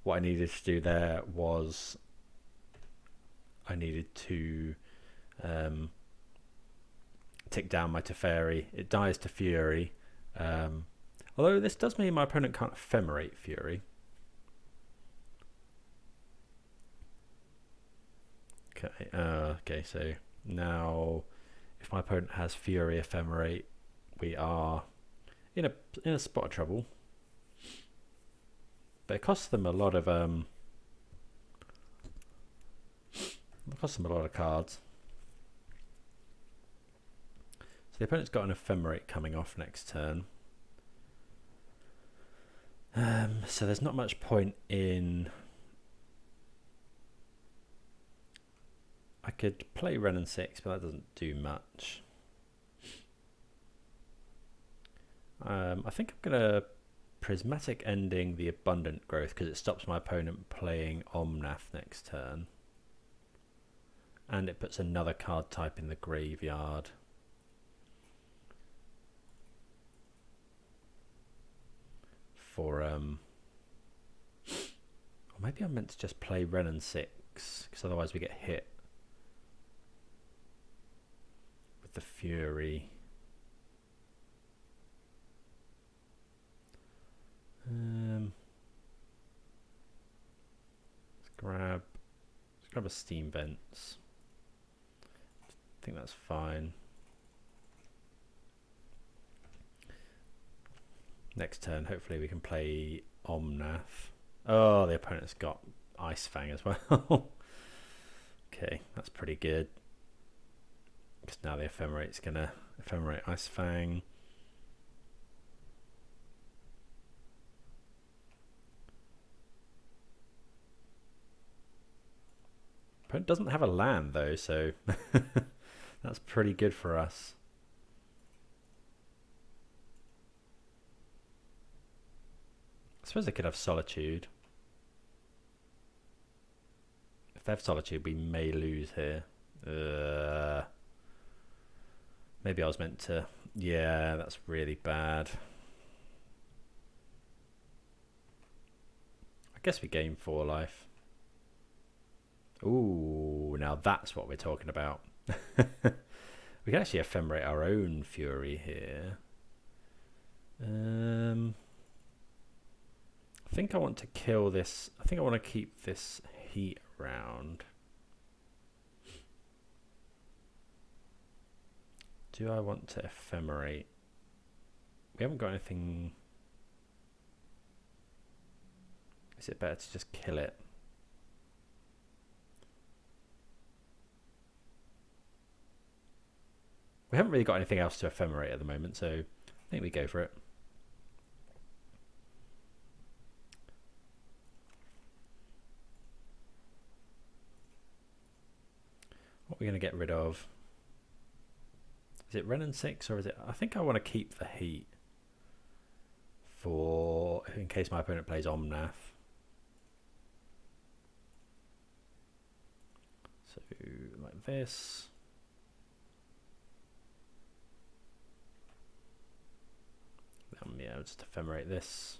What I needed to do there was I needed to tick down my Teferi. It dies to Fury. Although this does mean my opponent can't Ephemerate Fury. Okay, okay, so now if my opponent has Fury Ephemerate, we are in a spot of trouble, but it costs them a lot of cards. So the opponent's got an Ephemerate coming off next turn. So there's not much point in I could play Wrenn and Six, but that doesn't do much. I think I'm going to Prismatic Ending the Abundant Growth because it stops my opponent playing Omnath next turn. And it puts another card type in the graveyard. For or maybe I meant to just play Wrenn and Six because otherwise we get hit with the Fury. Let's grab a Steam Vents. I think that's fine. Next turn, hopefully we can play Omnath. Oh, the opponent's got Ice-Fang as well. Okay, that's pretty good. Because now the Ephemerate's going to Ephemerate Ice-Fang. Opponent doesn't have a land though, so that's pretty good for us. I suppose they could have Solitude. If they have Solitude, we may lose here. Maybe I was meant to... Yeah, that's really bad. I guess we gain 4 life. Ooh, now that's what we're talking about. We can actually ephemerate our own Fury here. I think I want to kill this. I think I want to keep this heat around. Do I want to ephemerate? We haven't got anything. Is it better to just kill it? We haven't really got anything else to ephemerate at the moment, so I think we go for it. What are we going to get rid of? Is it Wrenn and Six or is it... I think I want to keep the heat for in case my opponent plays Omnath. So like this. Yeah, I'll just ephemerate this.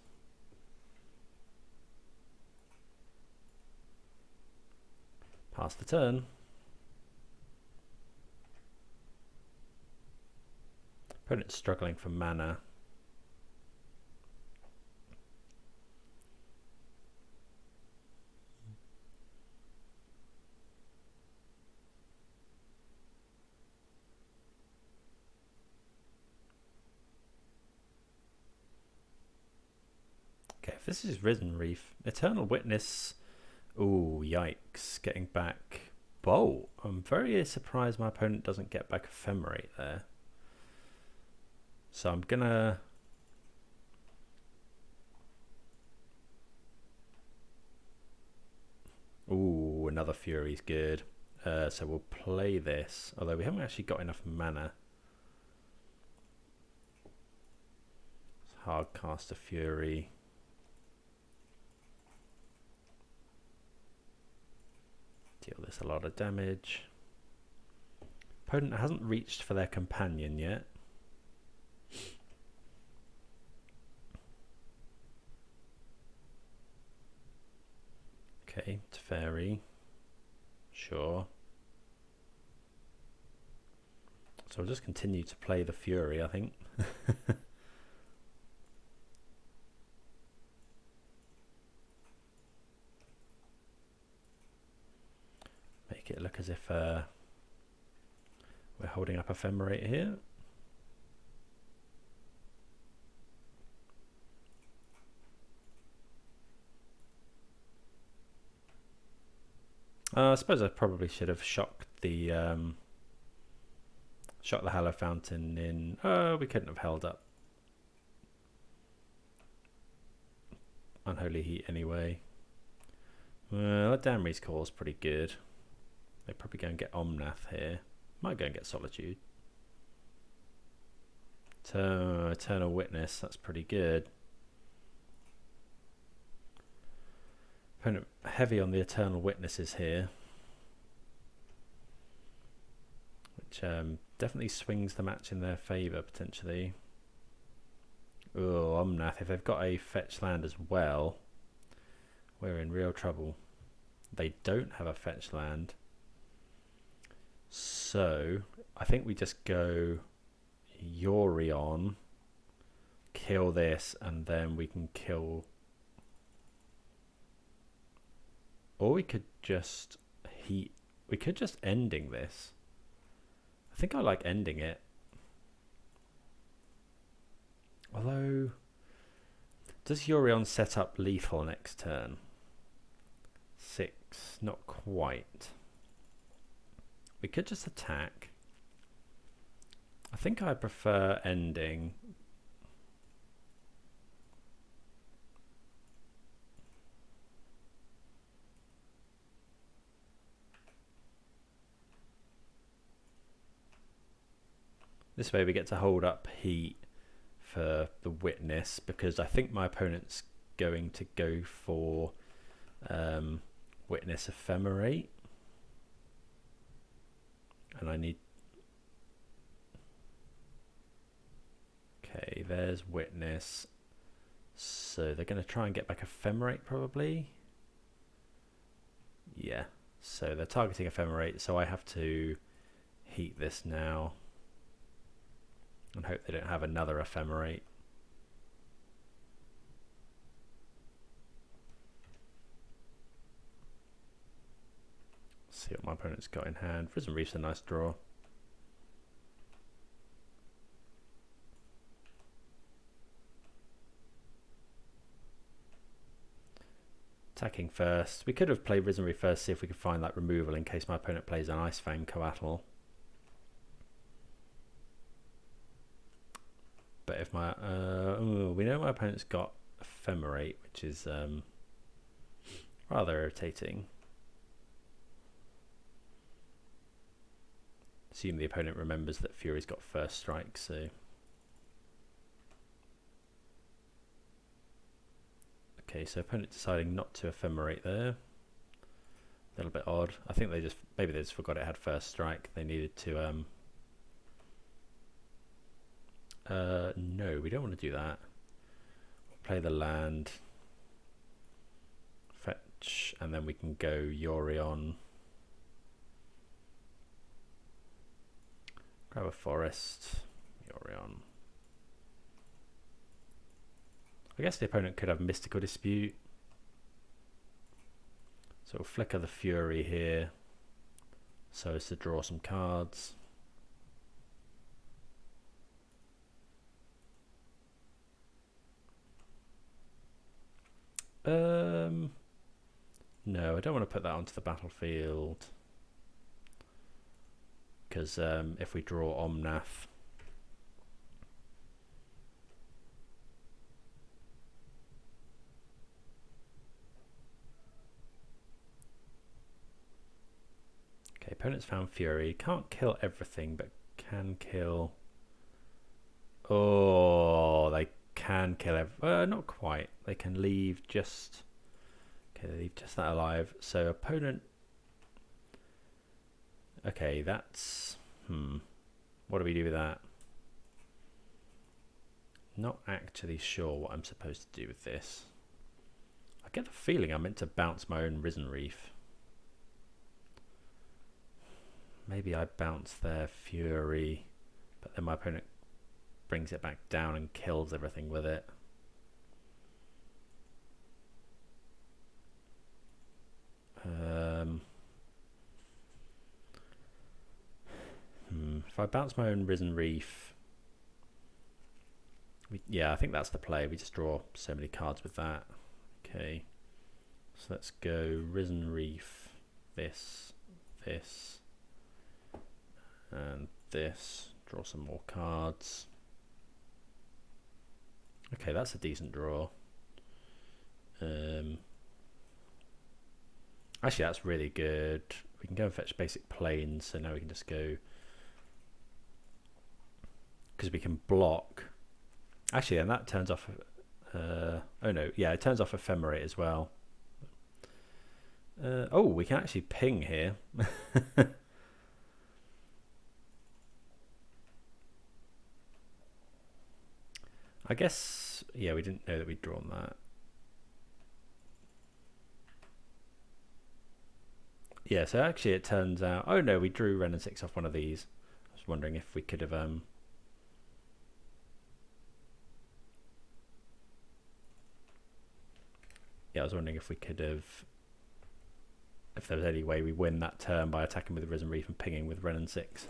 Pass the turn. Opponent's struggling for mana. Okay, if this is Risen Reef, Eternal Witness. Ooh, yikes. Getting back Bolt. I'm very surprised my opponent doesn't get back Ephemerate there. So I'm gonna... Ooh, another Fury's good. So we'll play this, although we haven't actually got enough mana. Let's hard cast a Fury. Deal this a lot of damage. Opponent hasn't reached for their companion yet. Okay, Teferi. Sure. So I'll just continue to play the Fury, I think. Make it look as if we're holding up Ephemerate here. I suppose I probably should have shocked the Hallowed Fountain in. Oh, we couldn't have held up Unholy Heat anyway. Eladamri's call is pretty good. They probably go and get Omnath here. Might go and get Solitude. Eternal Witness, that's pretty good. Opponent heavy on the Eternal Witnesses here, which definitely swings the match in their favour potentially. Oh, Omnath, if they've got a fetch land as well, we're in real trouble. They don't have a fetch land, so I think we just go Yorion, kill this, and then we can kill, or we could just ending this. I think I like ending it, although does Yorion set up lethal next turn? 6, not quite. We could just attack. I think I prefer ending. This way we get to hold up heat for the witness, because I think my opponent's going to go for witness Ephemerate, and I need. Okay, there's witness, so they're going to try and get back Ephemerate probably. Yeah, so they're targeting Ephemerate, so I have to heat this now and hope they don't have another Ephemerate. See what my opponent's got in hand. Risen Reef's a nice draw. Attacking first. We could have played Risen Reef first, see if we could find like removal in case my opponent plays an Ice-Fang Coatl. But if my we know my opponent's got Ephemerate, which is rather irritating. Assume the opponent remembers that Fury's got first strike, so okay, so opponent deciding not to Ephemerate there. A little bit odd. I think maybe they just forgot it had first strike. They needed to no, we don't want to do that. We'll play the land, fetch, and then we can go Yorion, grab a forest, Yorion. I guess the opponent could have Mystical Dispute, so we'll flicker the Fury here so as to draw some cards. No, I don't want to put that onto the battlefield, because if we draw Omnath, okay, opponent's found Fury. Can't kill everything, but can kill. Oh, they can kill not quite. They can leave just. Okay, they leave just that alive. So opponent. Okay, that's. What do we do with that? Not actually sure what I'm supposed to do with this. I get the feeling I'm meant to bounce my own Risen Reef. Maybe I bounce their Fury, but then my opponent brings it back down and kills everything with it. If I bounce my own Risen Reef, yeah, I think that's the play. We just draw so many cards with that. Okay, so let's go Risen Reef, this, and this. Draw some more cards. Okay, that's a decent draw. Actually, that's really good. We can go and fetch basic planes, so now we can just go, because we can block. Actually, and that turns off, oh no, yeah, it turns off Ephemerate as well. Oh, we can actually ping here. I guess, yeah, we didn't know that we'd drawn that. Yeah, so actually it turns out, oh no, we drew Wrenn and Six off one of these. I was wondering if we could have, yeah, I was wondering if we could have, if there was any way we win that turn by attacking with Risen Reef and pinging with Wrenn and Six.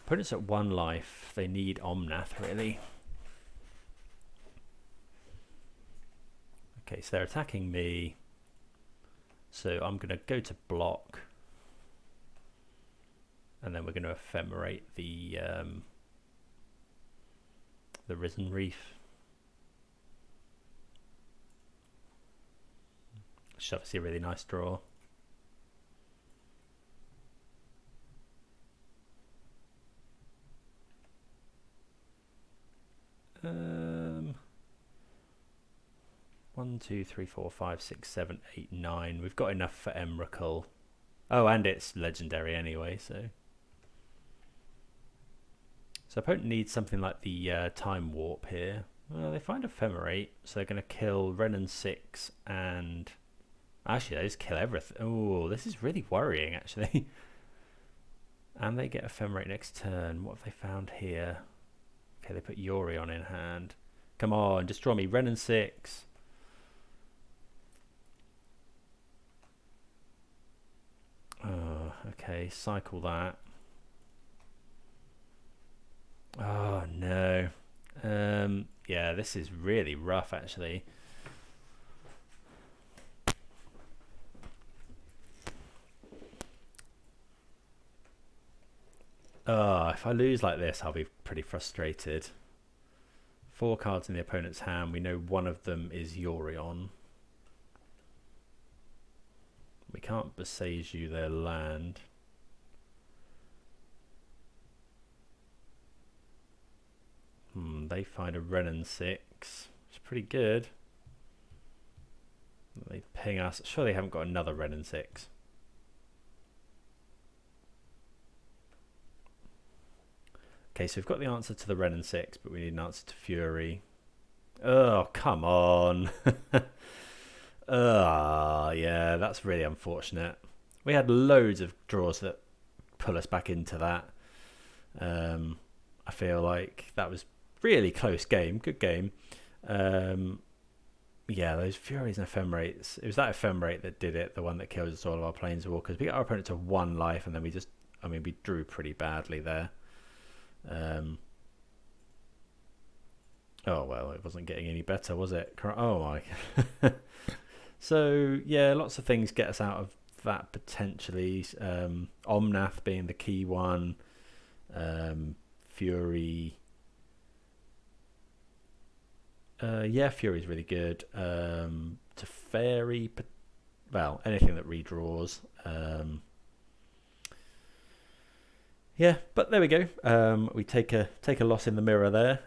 Opponents at 1 life, they need Omnath really. Okay, so they're attacking me. So I'm going to go to block. And then we're going to Ephemerate the Risen Reef. Which is obviously a really nice draw. One, two, three, four, five, six, seven, 8, 9. We've got enough for Emrakul. Oh, and it's legendary anyway, so. So opponent needs something like the Time Warp here. Well, they find Ephemerate, so they're going to kill Wrenn and Six and... Actually, they just kill everything. Oh, this is really worrying, actually. And they get Ephemerate next turn. What have they found here? Okay, they put Yorion in hand. Come on, destroy me. Wrenn and Six. Oh, okay, cycle that. Oh, no. Yeah, this is really rough, actually. Oh, if I lose like this, I'll be pretty frustrated. 4 cards in the opponent's hand. We know one of them is Yorion. We can't Boseiju their land. They find a Wrenn and Six. It's pretty good. They ping us. Sure, they haven't got another Wrenn and Six. Okay, so we've got the answer to the Wrenn and Six, but we need an answer to Fury. Oh, come on. Yeah, that's really unfortunate. We had loads of draws that pull us back into that. I feel like that was really close game, good game. Yeah, those Furies and Ephemerates. It was that Ephemerate that did it, the one that kills us all of our Planeswalkers. We got our opponent to 1 life, and then we just, I mean, we drew pretty badly there. Oh well, it wasn't getting any better, was it? Oh my. So yeah, lots of things get us out of that potentially. Omnath being the key one. Fury. Yeah, Fury's really good. Teferi, well, anything that redraws. Yeah, but there we go. We take a loss in the mirror there.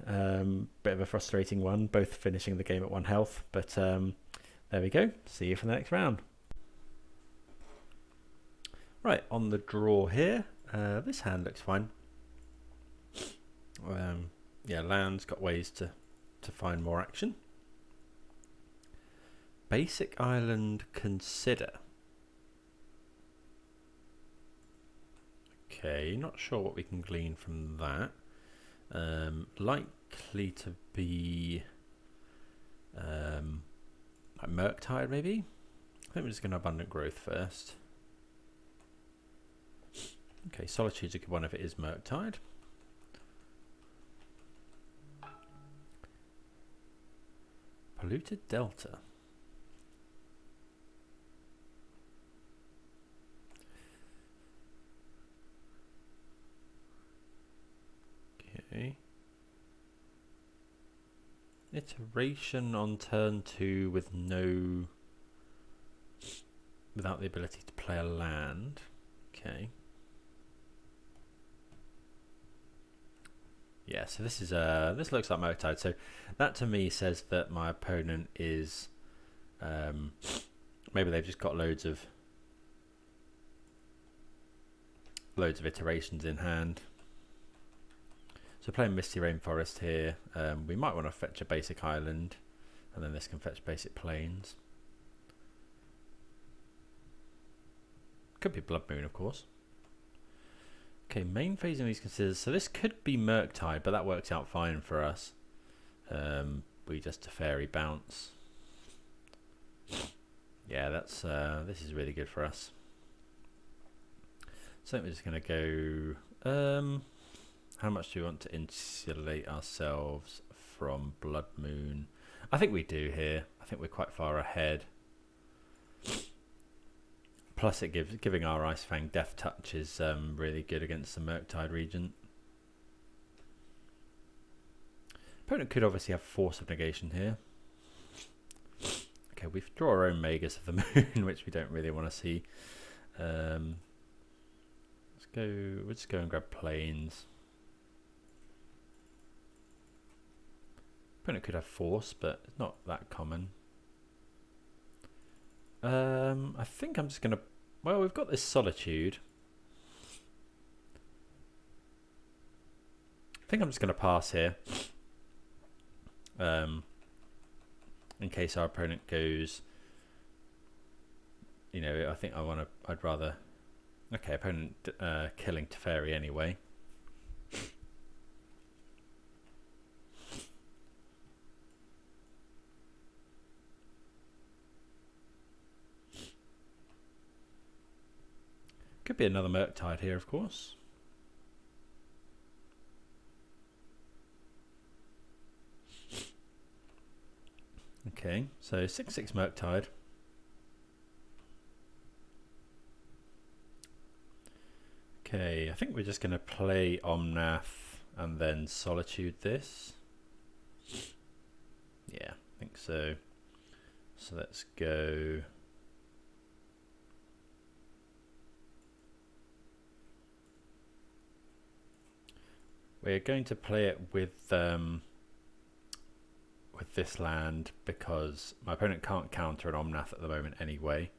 Bit of a frustrating one, both finishing the game at 1 health. But there we go. See you for the next round. Right, on the draw here. This hand looks fine. Yeah, land's got ways to find more action. Basic Island Consider. Okay, not sure what we can glean from that. Likely to be like Murktide maybe? I think we're just going to Abundant Growth first. Okay, Solitude's a good one if it is Murktide. Polluted Delta. Okay. Iteration on turn 2 with no without the ability to play a land. Okay. Yeah, so this is this looks like Murktide. So that to me says that my opponent is maybe they've just got loads of iterations in hand. So playing Misty Rainforest here, we might want to fetch a basic island, and then this can fetch basic plains. Could be Blood Moon, of course. Okay, main phasing these considers. So this could be Murktide, but that works out fine for us. We just Teferi bounce. Yeah, that's this is really good for us. So we're just going to go. How much do we want to insulate ourselves from Blood Moon? I think we do here. I think we're quite far ahead. Plus, it giving our Ice-Fang Death Touch is really good against the Murktide Regent. Opponent could obviously have Force of Negation here. Okay, we draw our own Magus of the Moon, which we don't really want to see. Let's go. We'll just go and grab Plains. Opponent could have Force, but it's not that common. I think I'm just going to... Well, we've got this Solitude. I think I'm just going to pass here. In case our opponent goes... You know, I think I'd rather... Okay, opponent killing Teferi anyway. Could be another Murktide here, of course. Okay, so 6/6 Murktide. Okay, I think we're just going to play Omnath and then Solitude this. Yeah, I think so. So let's go... We're going to play it with this land because my opponent can't counter an Omnath at the moment anyway.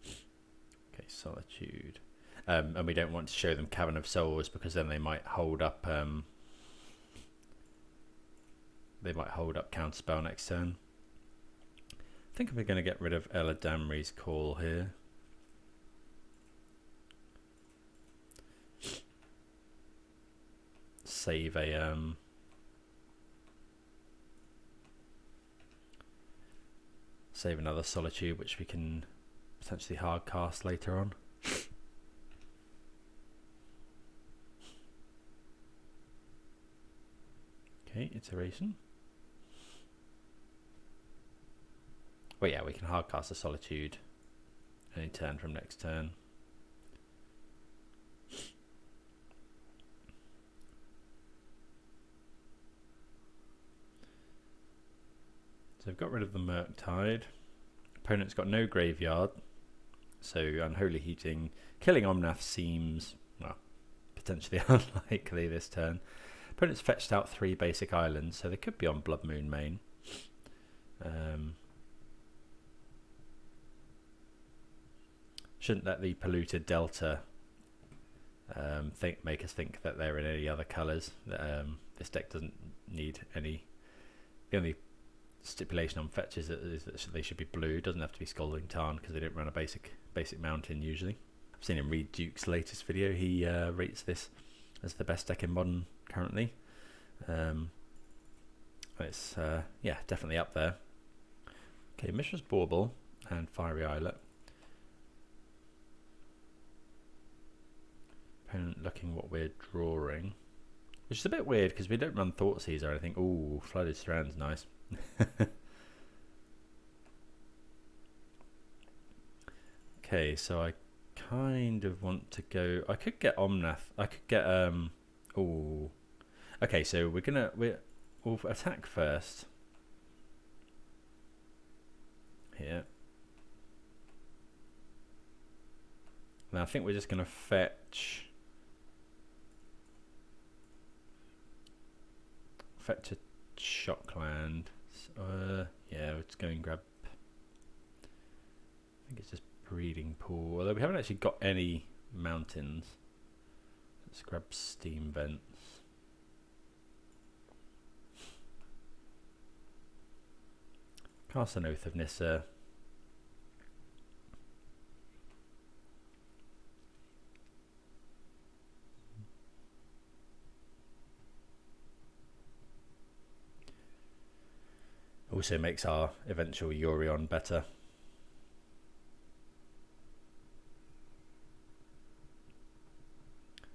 Okay, Solitude. And we don't want to show them Cavern of Souls because then they might hold up Counterspell next turn. I think we're going to get rid of Eladamri's Call here. Save a save another Solitude, which we can potentially hard cast later on. Okay, iteration. Well, yeah, we can hard cast a Solitude any turn from next turn. So we've got rid of the Murktide. Opponent's got no graveyard, so Unholy Heating. Killing Omnath seems, well, potentially unlikely this turn. Opponent's fetched out 3 basic islands, so they could be on Blood Moon main. Shouldn't let the polluted Delta make us think that they're in any other colours. This deck doesn't need any... The only stipulation on fetches is that they should be blue. It doesn't have to be Scalding Tarn because they don't run a basic mountain usually. I've seen him read Duke's latest video. He rates this as the best deck in Modern currently. It's yeah, definitely up there. Okay, Mishra's Bauble and Fiery Islet. Opponent looking what we're drawing, which is a bit weird because we don't run Thoughtseize or anything. Ooh, Flooded Strand's nice. Okay, so I kind of want to go... I could get Omnath. I could get... Ooh. Okay, so we'll attack first. Here. And I think we're just going to fetch a Shockland. Yeah, we're just going to grab, I think it's just Breeding Pool, although we haven't actually got any mountains. Let's grab Steam Vents. Cast an Oath of Nissa. Also makes our eventual Yorion better.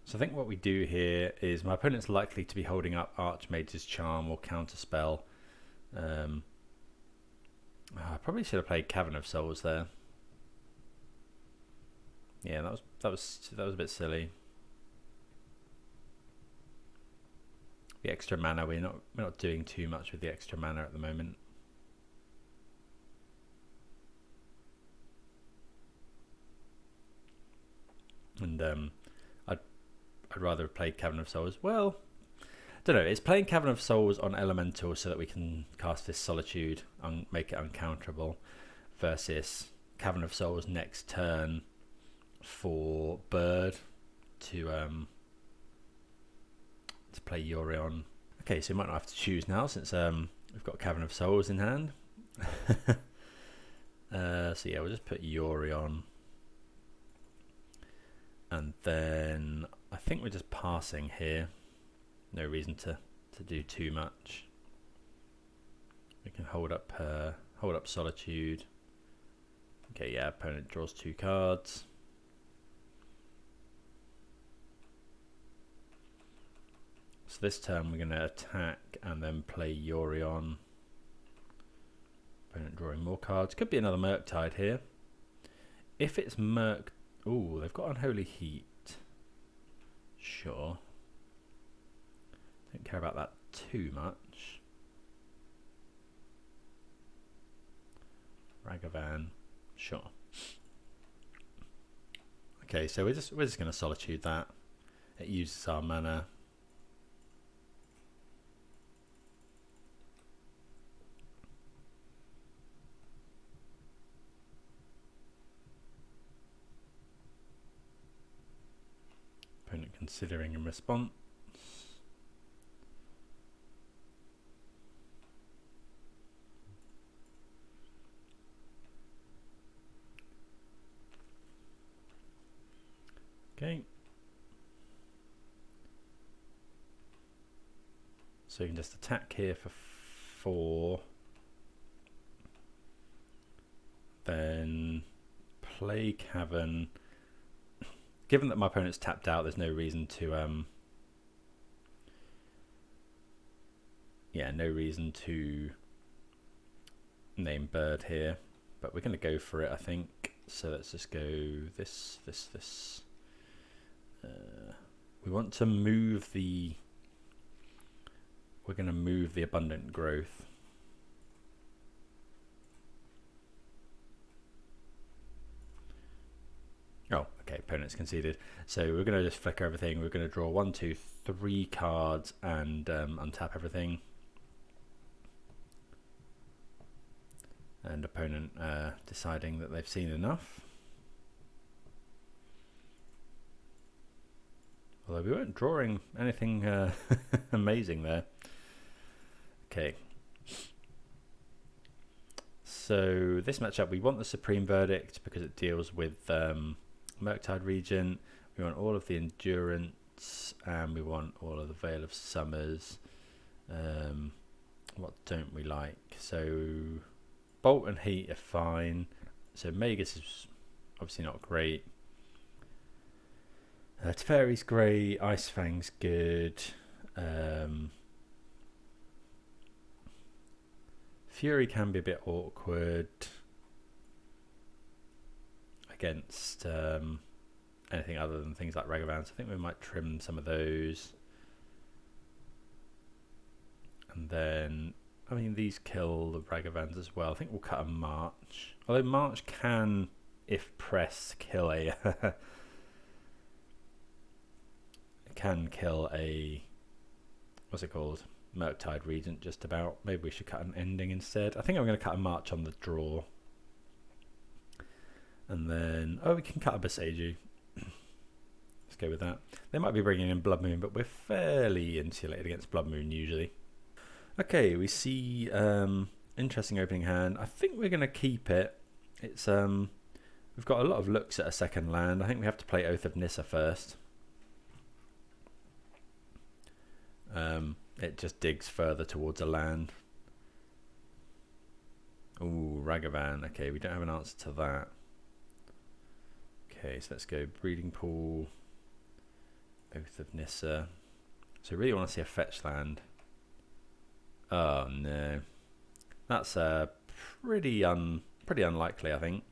So I think what we do here is my opponent's likely to be holding up Archmage's Charm or Counterspell. I probably should have played Cavern of Souls there. Yeah, that was a bit silly. The extra mana, we're not doing too much with the extra mana at the moment. And I'd rather have played Cavern of Souls. Well, I don't know. It's playing Cavern of Souls on Elemental so that we can cast this Solitude and make it uncounterable, versus Cavern of Souls next turn for Bird to play Yorion. Okay, so we might not have to choose now since we've got Cavern of Souls in hand. So yeah, we'll just put Yorion. And then I think we're just passing here. No reason to do too much. We can hold up Solitude. Okay, yeah, opponent draws 2 cards. So this turn we're going to attack and then play Yorion. Opponent drawing more cards. Could be another Murktide here. If it's ooh, they've got Unholy Heat. Sure. Don't care about that too much. Ragavan. Sure. Okay, so we're just going to Solitude that. It uses our mana. Opponent considering in response. Okay. So you can just attack here for 4. Then play Cavern. Given that my opponent's tapped out, there's no reason to name Bird here, but we're going to go for it, I think. So let's just go this. We want to move the. We're going to move the Abundant Growth. Oh, okay, opponent's conceded. So we're going to just flicker everything. We're going to draw 1, 2, 3 cards and untap everything. And opponent deciding that they've seen enough. Although we weren't drawing anything amazing there. Okay. So this matchup, we want the Supreme Verdict because it deals with Murktide Regent. We want all of the Endurance, and we want all of the Veil of Summers. What don't we like? So Bolt and Heat are fine. So Magus is obviously not great. Teferi's great. Ice-Fang's good. Fury can be a bit awkward against anything other than things like Ragavan. So I think we might trim some of those. And then, I mean, these kill the Ragavans as well. I think we'll cut a March. Although March can, if pressed, kill a can kill a, what's it called, Murktide Regent just about. Maybe we should cut an ending instead. I think I'm going to cut a March on the draw. And then, oh, we can cut a Boseiju. Let's go with that. They might be bringing in Blood Moon, but we're fairly insulated against Blood Moon usually. Okay, we see interesting opening hand. I think we're going to keep it. It's we've got a lot of looks at a second land. I think we have to play Oath of Nissa first. It just digs further towards a land. Ooh, Ragavan. Okay, we don't have an answer to that. Okay, so let's go Breeding Pool, Oath of Nissa. So we really want to see a fetch land. Oh no, that's pretty unlikely, I think.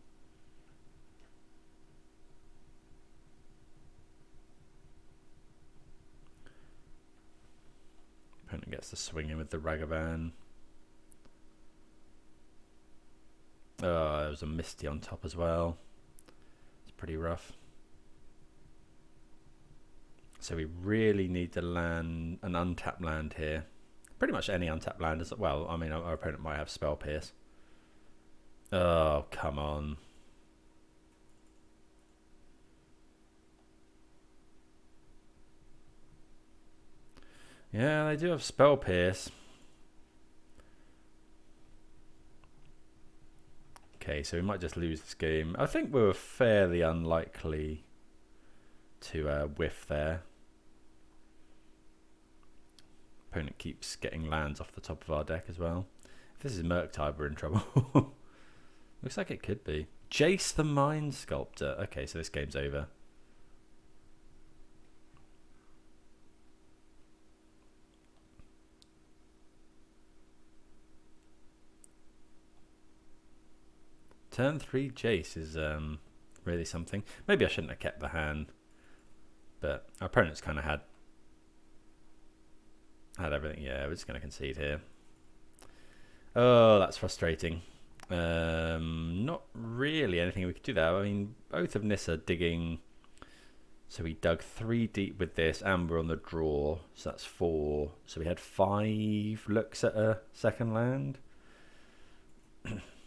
Opponent gets to swing in with the Ragavan. Oh, there was a Misty on top as well. It's pretty rough. So we really need to land an untapped land here. Pretty much any untapped land as well. I mean, our opponent might have Spell Pierce. Oh, come on. Yeah, they do have Spell Pierce. Okay, so we might just lose this game. I think we were fairly unlikely to whiff there. Opponent keeps getting lands off the top of our deck as well. If this is Murktide, we're in trouble. Looks like it could be. Jace the Mind Sculptor. Okay, so this game's over. Turn 3 Jace is really something. Maybe I shouldn't have kept the hand, but our opponent's kind of had everything. Yeah, we're just going to concede here. Oh, that's frustrating. Not really anything we could do there. I mean, Oath of Nissa digging. So we dug 3 deep with this, and we're on the draw. So that's 4. So we had 5 looks at a second land.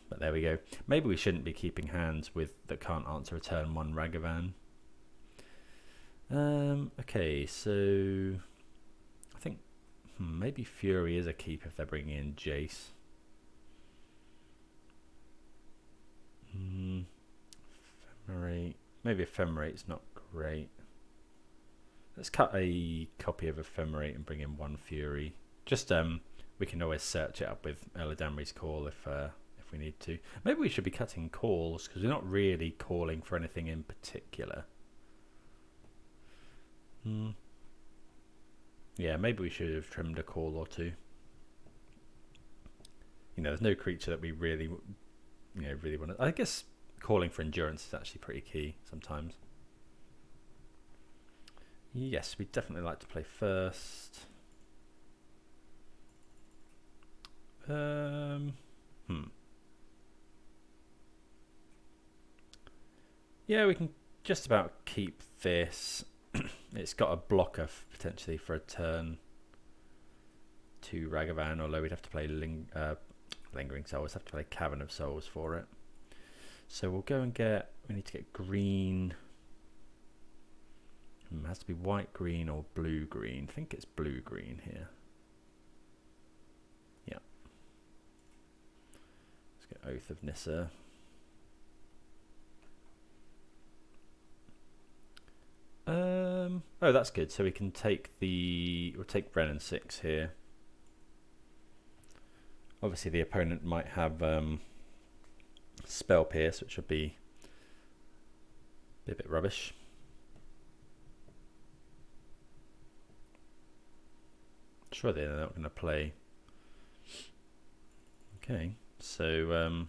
But there we go. Maybe we shouldn't be keeping hands with that can't answer a turn 1 Ragavan. Okay, so I think maybe Fury is a keep if they're bringing in Jace. Ephemerate. Maybe Ephemerate's not great. Let's cut a copy of Ephemerate and bring in 1 Fury. Just we can always search it up with Eladamri's Call if we need to. Maybe we should be cutting calls because we're not really calling for anything in particular. Yeah, maybe we should have trimmed a call or 2. You know, there's no creature that we really, really want to. I guess calling for endurance is actually pretty key sometimes. Yes, we'd definitely like to play first. Yeah, we can just about keep this. It's got a blocker potentially for a turn 2 Ragavan, although we'd have to play Lingering Souls, have to play Cavern of Souls for it. So we'll go and we need to get green. It has to be white green or blue green. I think it's blue green here. Yeah. Let's get Oath of Nissa. Oh, that's good. So we can take we'll take Wrenn and Six here. Obviously, the opponent might have Spell Pierce, which would be a bit rubbish. Sure, they're not going to play. Okay, so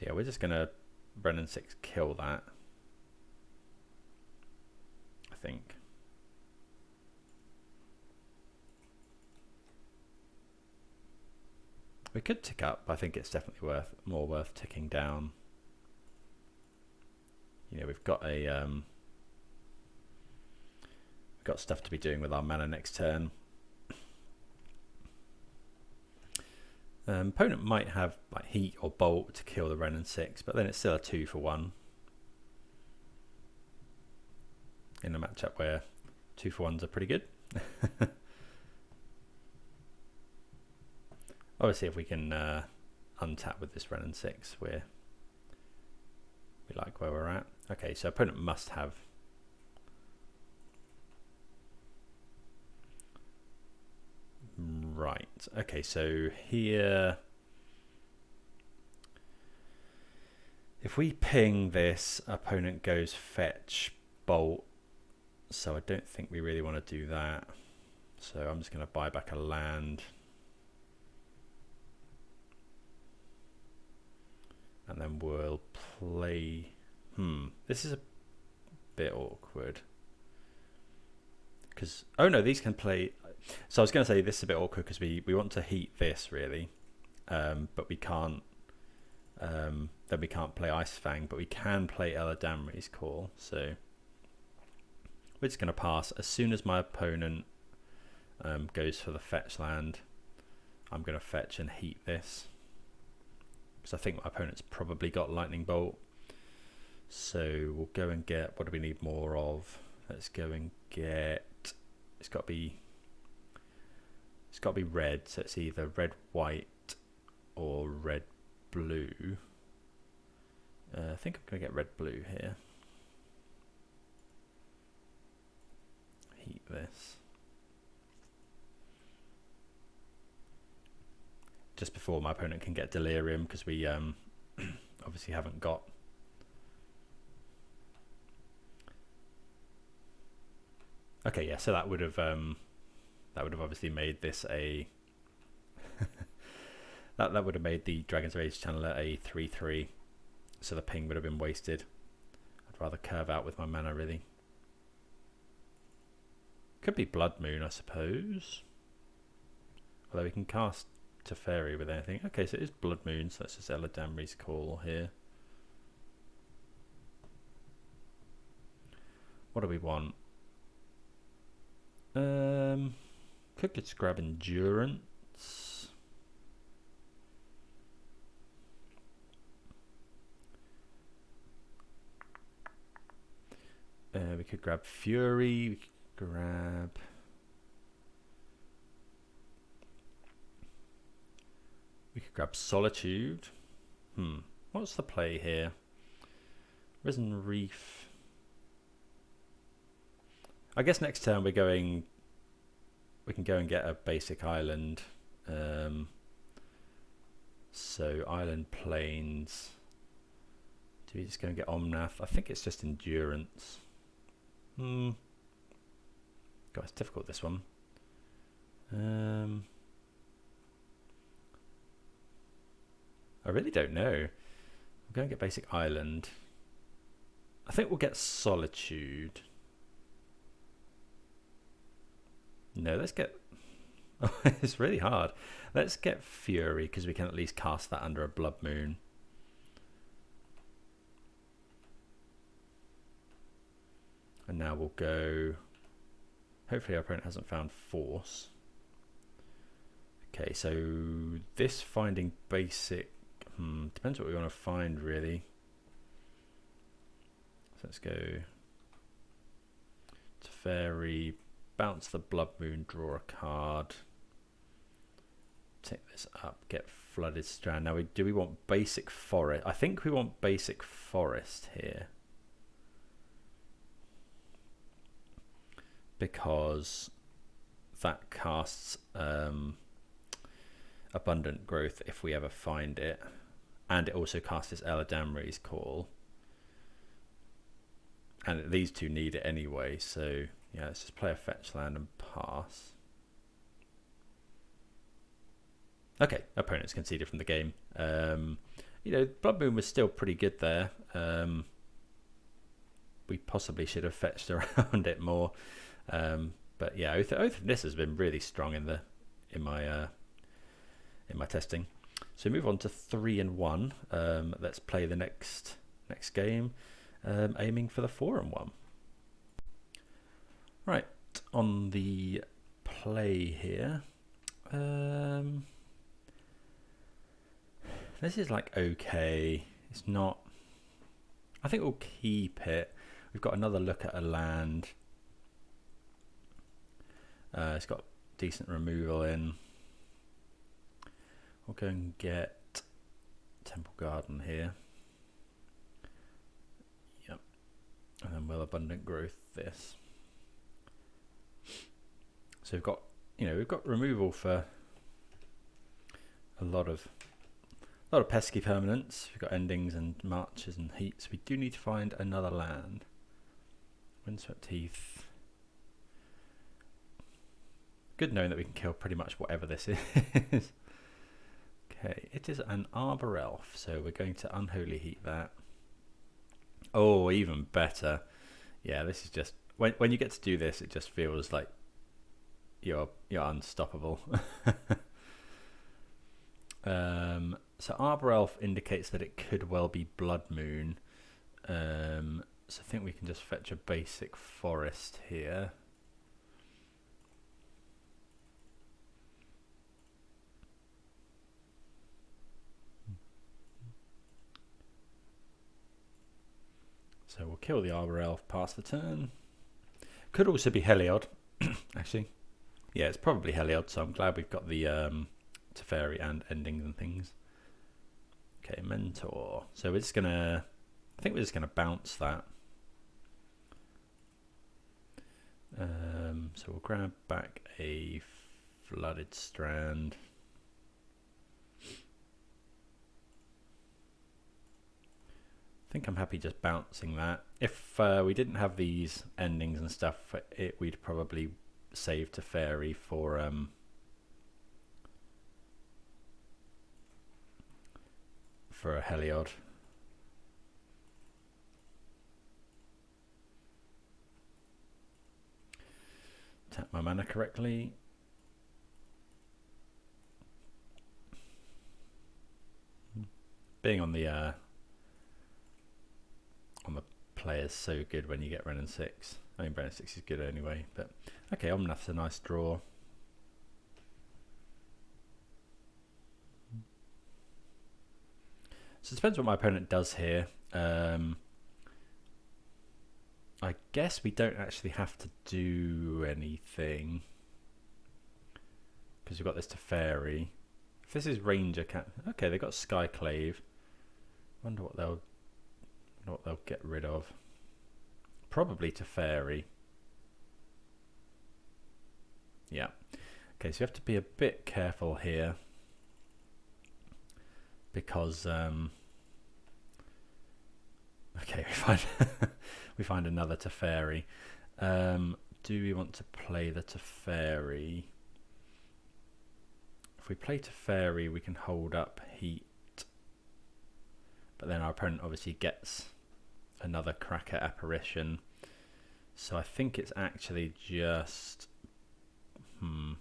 yeah, we're just going to Wrenn and Six kill that, I think. We could tick up, but I think it's definitely more worth ticking down. You know, we've got stuff to be doing with our mana next turn. Opponent might have like Heat or Bolt to kill the Wrenn and Six, but then it's still a 2-for-1 in a matchup where 2-for-1s are pretty good. Obviously, if we can untap with this Wrenn and Six, we like where we're at. Okay, so opponent must have. Right. Okay, so here, if we ping this, opponent goes fetch Bolt. So I don't think we really want to do that. So I'm just going to buy back a land. And then we'll play. This is a bit awkward. Because, oh no, these can play. So I was going to say this is a bit awkward because we want to heat this really. But we can't. Then we can't play Ice-Fang, but we can play Eladamri's Call. So we're just going to pass. As soon as my opponent goes for the fetch land, I'm going to fetch and heat this. Because I think my opponent's probably got Lightning Bolt. So we'll go and get, what do we need more of? Let's go and get, it's got to be red. So it's either red, white or red, blue. I think I'm going to get red, blue here. Heat this. Just before my opponent can get Delirium, because we obviously haven't got. Okay, yeah, so that would have obviously made this a that would have made the Dragon's Rage Channeler a 3/3, so the ping would have been wasted. I'd rather curve out with my mana really. Could be Blood Moon, I suppose. Although we can cast Teferi with anything. Okay, so it is Blood Moon, so that's just Eladamri's Call here. What do we want? Could just grab Endurance. We could grab Fury. We could grab. We could grab Solitude. What's the play here? Risen Reef. I guess next turn we can go and get a basic island. So Island Plains. Do we just go and get Omnath? I think it's just Endurance. God, it's difficult, this one. I really don't know. We're going to get basic island. I think we'll get Solitude. No, let's get. Oh, it's really hard. Let's get Fury because we can at least cast that under a Blood Moon. And now we'll go. Hopefully our opponent hasn't found Force. Okay, so this finding basic. Depends what we want to find really. So let's go Teferi, bounce the Blood Moon, draw a card. Take this up, get Flooded Strand. Now do we want basic forest? I think we want basic forest here. Because that casts abundant growth if we ever find it. And it also casts this Eladamri's Call. And these two need it anyway, so yeah, let's just play a fetch land and pass. Okay, opponents conceded from the game. You know, Blood Moon was still pretty good there. We possibly should have fetched around it more. But yeah, Oath of Nissa has been really strong in my testing. So move on to 3 and 1. Let's play the next game, aiming for the 4 and 1. Right, on the play here. This is like okay. It's not. I think we'll keep it. We've got another look at a land. It's got decent removal in. We'll go and get Temple Garden here. Yep. And then we'll Abundant Growth this. So we've got, we've got removal for a lot of pesky permanents. We've got endings and marches and heats. We do need to find another land. Windswept Heath. Good knowing that we can kill pretty much whatever this is. Okay, it is an Arbor Elf, so we're going to Unholy Heat that. Oh, even better. Yeah, this is just when you get to do this, it just feels like you're unstoppable. So Arbor Elf indicates that it could well be Blood Moon. So I think we can just fetch a basic forest here. So we'll kill the Arbor Elf, pass the turn. Could also be Heliod, actually. Yeah, it's probably Heliod, so I'm glad we've got the Teferi and endings and things. Okay, Mentor. So we're just gonna, I think we're just gonna bounce that. So we'll grab back a Flooded Strand. I think I'm happy just bouncing that. If we didn't have these endings and stuff, we'd probably save Teferi for a Heliod. Tap my mana correctly. Being on the play is so good when you get Wrenn and Six. I mean, Wrenn and Six is good anyway, but okay, Omnath's a nice draw. So it depends what my opponent does here. I guess we don't actually have to do anything because we've got this Teferi. If this is Ranger Cat, okay, they've got Skyclave. Wonder what they'll get rid of. Probably Teferi. Yeah. Okay, so you have to be a bit careful here because okay, we find another Teferi. Do we want to play the Teferi? If we play Teferi, we can hold up Heat. But then our opponent obviously gets another cracker apparition. So I think it's actually just... So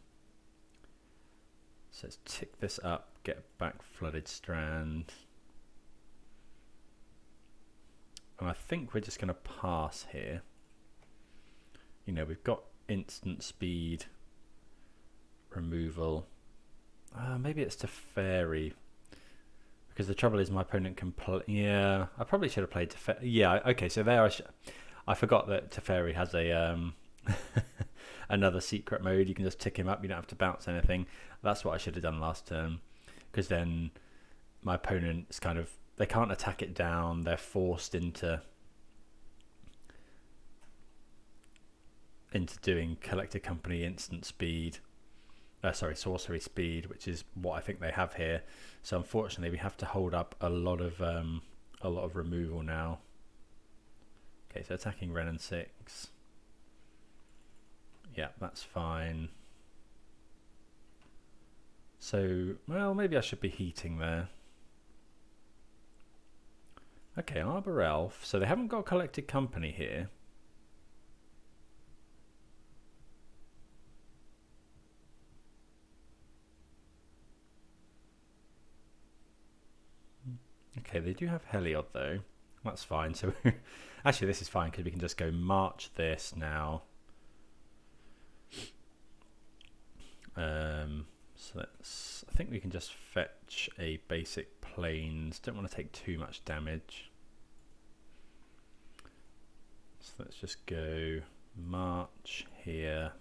let's tick this up, get back Flooded Strand. And I think we're just going to pass here. We've got instant speed, removal. Maybe it's Teferi. Because the trouble is my opponent can play... Yeah, I probably should have played Teferi. Yeah, okay, so there I forgot that Teferi has a another secret mode. You can just tick him up, you don't have to bounce anything. That's what I should have done last turn. Because then my opponent's kind of... They can't attack it down, they're forced into doing Collected Company instant speed. Sorcery speed, which is what I think they have here. So unfortunately, we have to hold up a lot of removal now. Okay, so attacking Wrenn and Six. Yeah, that's fine. So, well, maybe I should be heating there. Okay, Arbor Elf. So they haven't got Collected Company here. Okay, they do have Heliod though. That's fine. So actually this is fine because we can just go march this now. So let's, I think we can just fetch a basic plains. Don't want to take too much damage. So let's just go march here.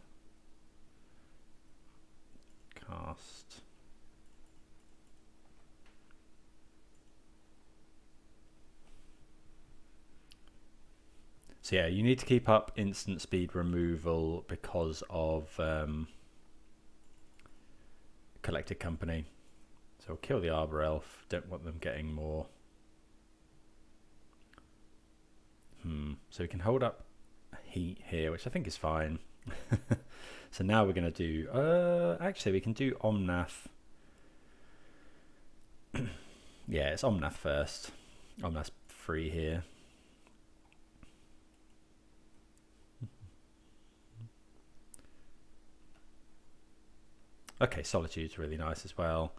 Cast. So yeah, you need to keep up instant speed removal because of Collected Company. So we'll kill the Arbor Elf. Don't want them getting more. So we can hold up heat here, which I think is fine. So now we're going to do... actually, we can do Omnath. Yeah, it's Omnath first. Omnath's free here. Okay, Solitude's really nice as well.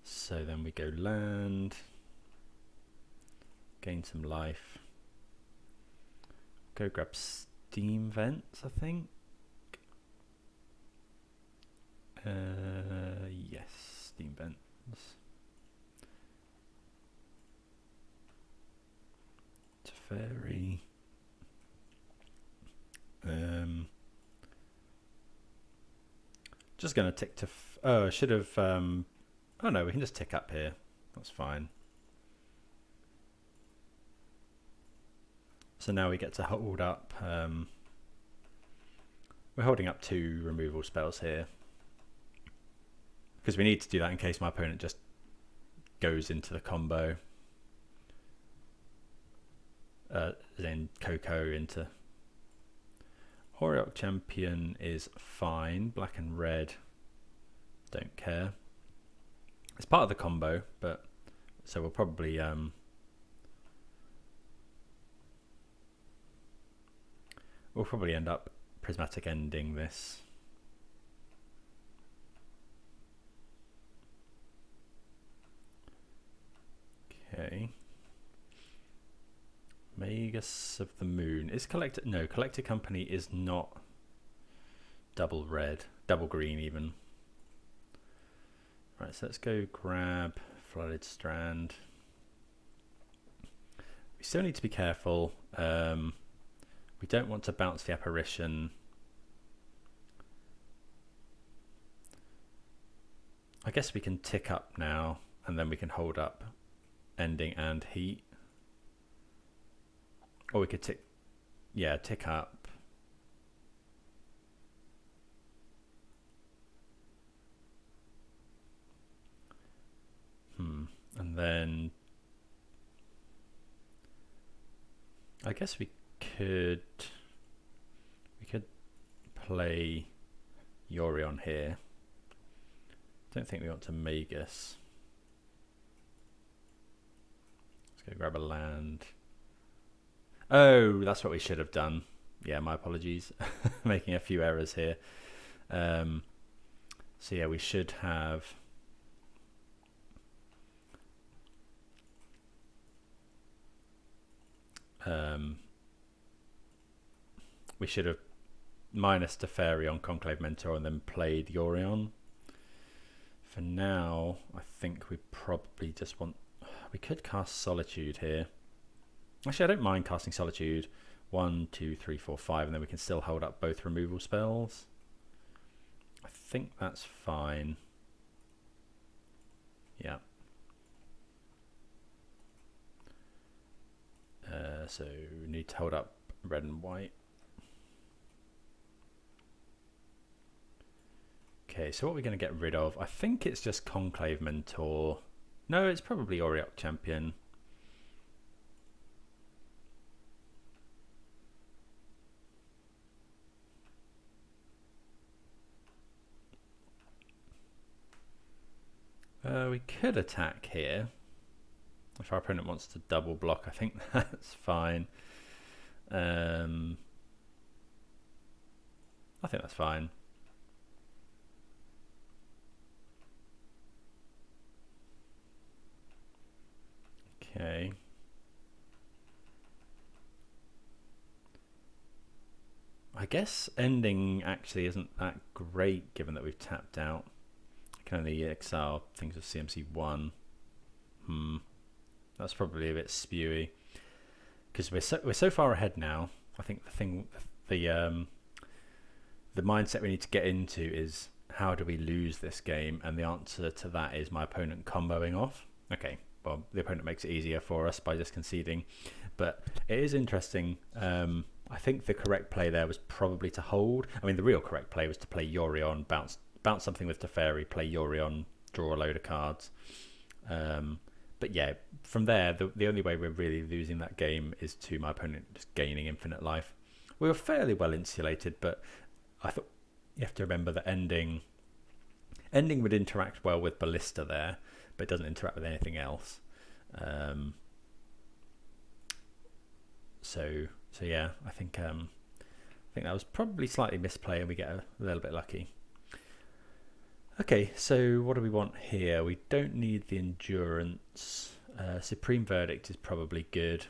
So then we go land. Gain some life. Go grab Steam Vents, I think. Yes, Steam Vents. Teferi. Just going to tick to... oh, I should have... oh no, we can just tick up here. That's fine. So now we get to hold up... we're holding up 2 removal spells here. Because we need to do that in case my opponent just goes into the combo. Then Coco into... Aureok Champion is fine. Black and red, don't care. It's part of the combo, but so we'll probably end up Prismatic Ending this. Okay. Magus of the Moon is collected. No, Collected Company is not double red, double green even. Right, so let's go grab Flooded Strand. We still need to be careful. We don't want to bounce the Apparition. I guess we can tick up now, and then we can hold up Ending and Heat. Or we could tick up. And then I guess we could play Yorion here. Don't think we want to Magus. Let's go grab a land. Oh, that's what we should have done. Yeah, my apologies. Making a few errors here. So yeah, we should have... we should have minus Teferi on Conclave Mentor and then played Yorion. For now, I think we probably just want... we could cast Solitude here. Actually, I don't mind casting Solitude. 1, 2, 3, 4, 5, and then we can still hold up both removal spells. I think that's fine. Yeah. So we need to hold up red and white. Okay, so what are we going to get rid of? I think it's just Conclave Mentor. No, it's probably Aureok Champion. We could attack here. If our opponent wants to double block, I think that's fine. I think that's fine. I guess ending actually isn't that great given that we've tapped out. I can only exile things with CMC 1. That's probably a bit spewy because we're so far ahead now. I think the mindset we need to get into is how do we lose this game, and the answer to that is my opponent comboing off. Okay, well, the opponent makes it easier for us by just conceding, but it is interesting. I think the correct play there was probably to hold. I mean, the real correct play was to play Yorion, bounce something with Teferi, play Yorion, draw a load of cards. But yeah, from there, the only way we're really losing that game is to my opponent just gaining infinite life. We were fairly well insulated, but I thought you have to remember that ending would interact well with Ballista there, but it doesn't interact with anything else. So yeah, I think that was probably slightly misplay, and we get a little bit lucky. Okay, so what do we want here? We don't need the endurance. Supreme Verdict is probably good.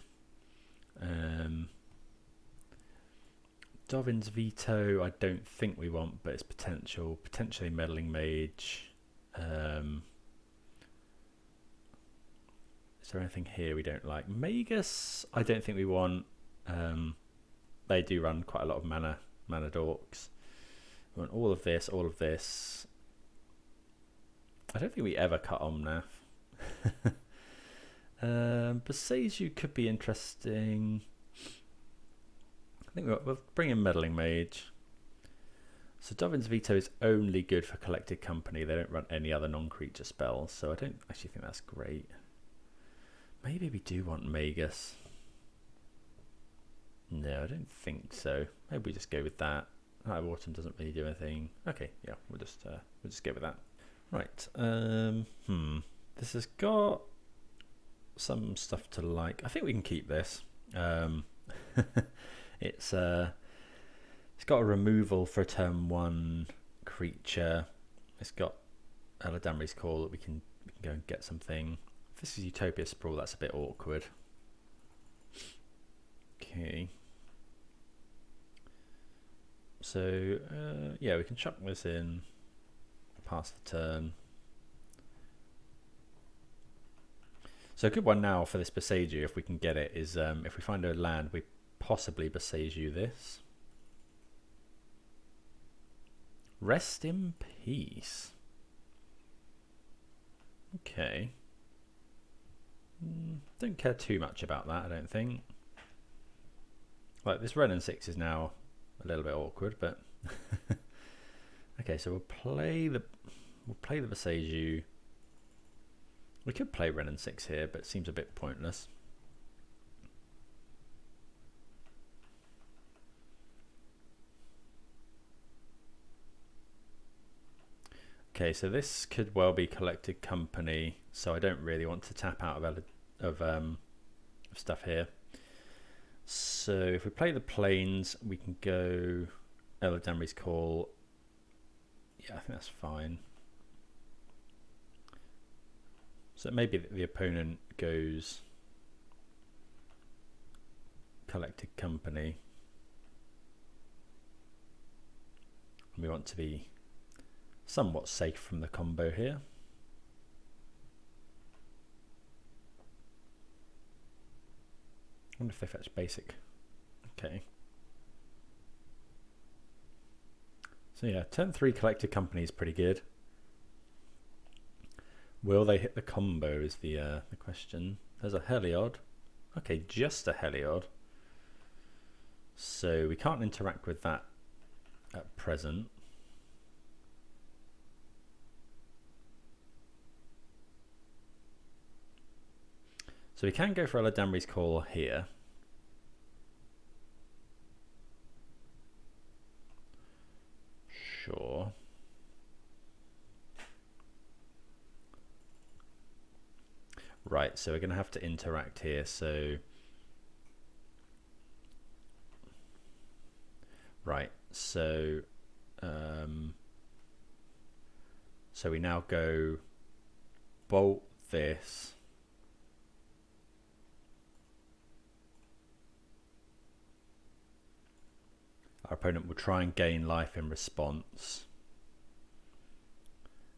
Dovin's Veto I don't think we want, but it's potentially Meddling Mage. Is there anything here we don't like? Magus I don't think we want. They do run quite a lot of mana dorks. We want all of this. I don't think we ever cut Omnath. Boseiju could be interesting. I think we'll bring in Meddling Mage. So Dovin's Veto is only good for Collected Company. They don't run any other non-creature spells, so I don't actually think that's great. Maybe we do want Magus. No, I don't think so. Maybe we just go with that. Eye of Autumn doesn't really do anything. Okay, yeah, we'll just go with that. Right. This has got some stuff to like. I think we can keep this. It's got a removal for a turn 1 creature. It's got Eladamri's Call that we can go and get something. If this is Utopia Sprawl, that's a bit awkward. Okay. So yeah, we can chuck this in, pass the turn. So a good one now for this Boseiju, if we can get it, is if we find a land, we possibly Boseiju this. Rest in peace. Okay. Don't care too much about that, I don't think. Like, this Wrenn and Six is now a little bit awkward, but okay, so we'll play the Boseiju. We could play Wrenn and Six here, but it seems a bit pointless. Okay, so this could well be Collected Company, so I don't really want to tap out of stuff here. So if we play the Plains, we can go Eladamri's Call. Yeah, I think that's fine. So maybe the opponent goes Collected Company. We want to be somewhat safe from the combo here. I wonder if they fetch basic. Okay. So yeah, turn 3 Collected Company is pretty good. Will they hit the combo is the question. There's a Heliod. Okay, just a Heliod. So we can't interact with that at present. So we can go for Eladamri's Call here. Sure. Right, so we're going to have to interact here. So right, so so we now go bolt this. our opponent will try and gain life in response.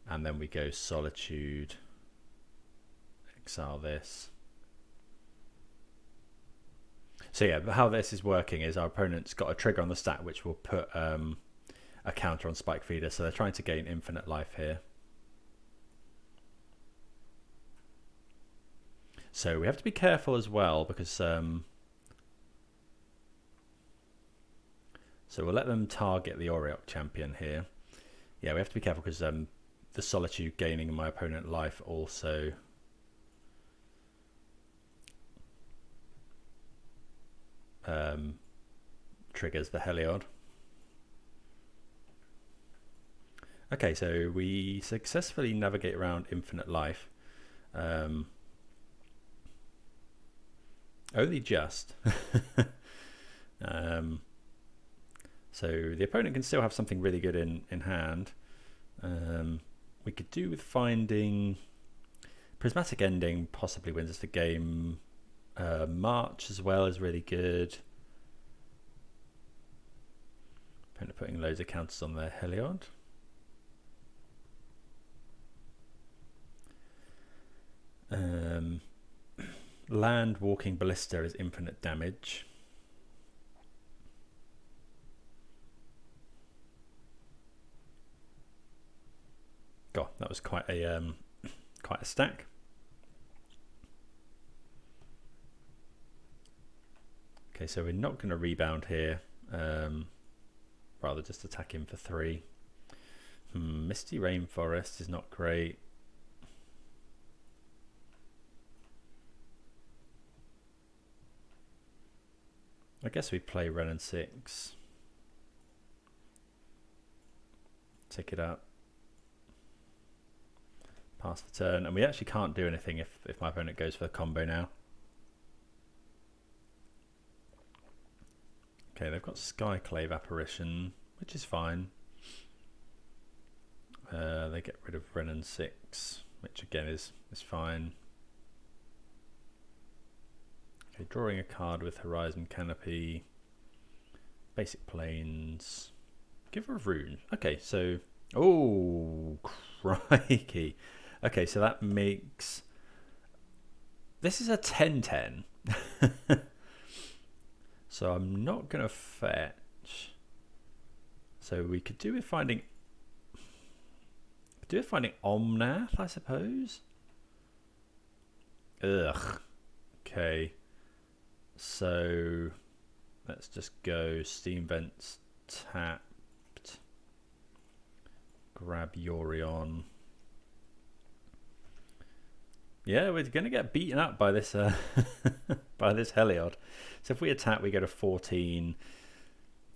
And then we go Solitude, exile this. So yeah, how this is working is our opponent's got a trigger on the stack which will put a counter on Spike Feeder, so they're trying to gain infinite life here. So we have to be careful as well, because so we'll let them target the Auriok champion here. Yeah, we have to be careful because the Solitude gaining my opponent life also triggers the Heliod. Okay, so we successfully navigate around infinite life. Only just. So the opponent can still have something really good in hand. We could do with finding Prismatic Ending, possibly wins us the game. March as well is really good. Opponent putting loads of counters on their Heliod. Land Walking Ballista is infinite damage. God, that was quite a stack. Okay, so we're not going to rebound here. Rather just attack him for 3. Misty Rainforest is not great. I guess we play Wrenn and Six. Take it up. Pass the turn. And we actually can't do anything if my opponent goes for the combo now. Okay, they've got Skyclave Apparition, which is fine. They get rid of Wrenn and Six, which again is fine. Okay, drawing a card with Horizon Canopy, basic planes, give her a rune. Okay, so oh crikey. Okay, so that makes this is a 10-10. So I'm not gonna fetch. So we could do with finding Omnath, I suppose. Ugh. Okay. So let's just go Steam Vents tapped. Grab Yorion. Yeah, we're gonna get beaten up by this by this Heliod. So if we attack, we go to 14,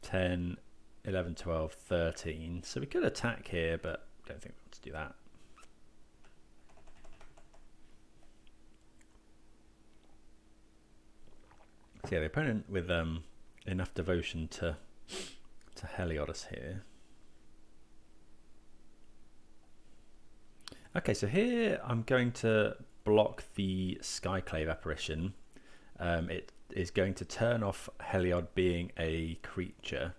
10, 11, 12, 13. So we could attack here, but I don't think we want to do that. So yeah, the opponent with enough devotion to Heliod us here. Okay, so here I'm going to block the Skyclave Apparition. It is going to turn off Heliod being a creature.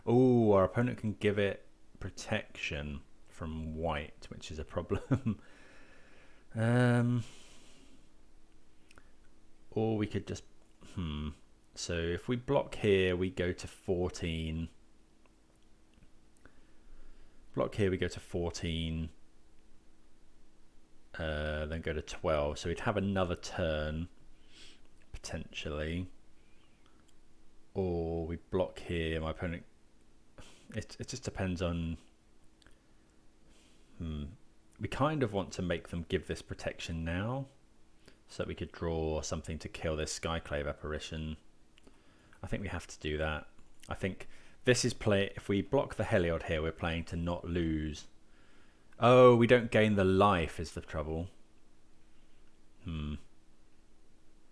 Oh, our opponent can give it protection from white, which is a problem. Or we could just so if we block here, we go to 14. Block here, we go to 14. Then go to 12. So we'd have another turn potentially. Or we block here. My opponent. It just depends on. We kind of want to make them give this protection now, so that we could draw something to kill this Skyclave Apparition. I think we have to do that. I think this is play. If we block the Heliod here, we're playing to not lose. Oh, we don't gain the life is the trouble.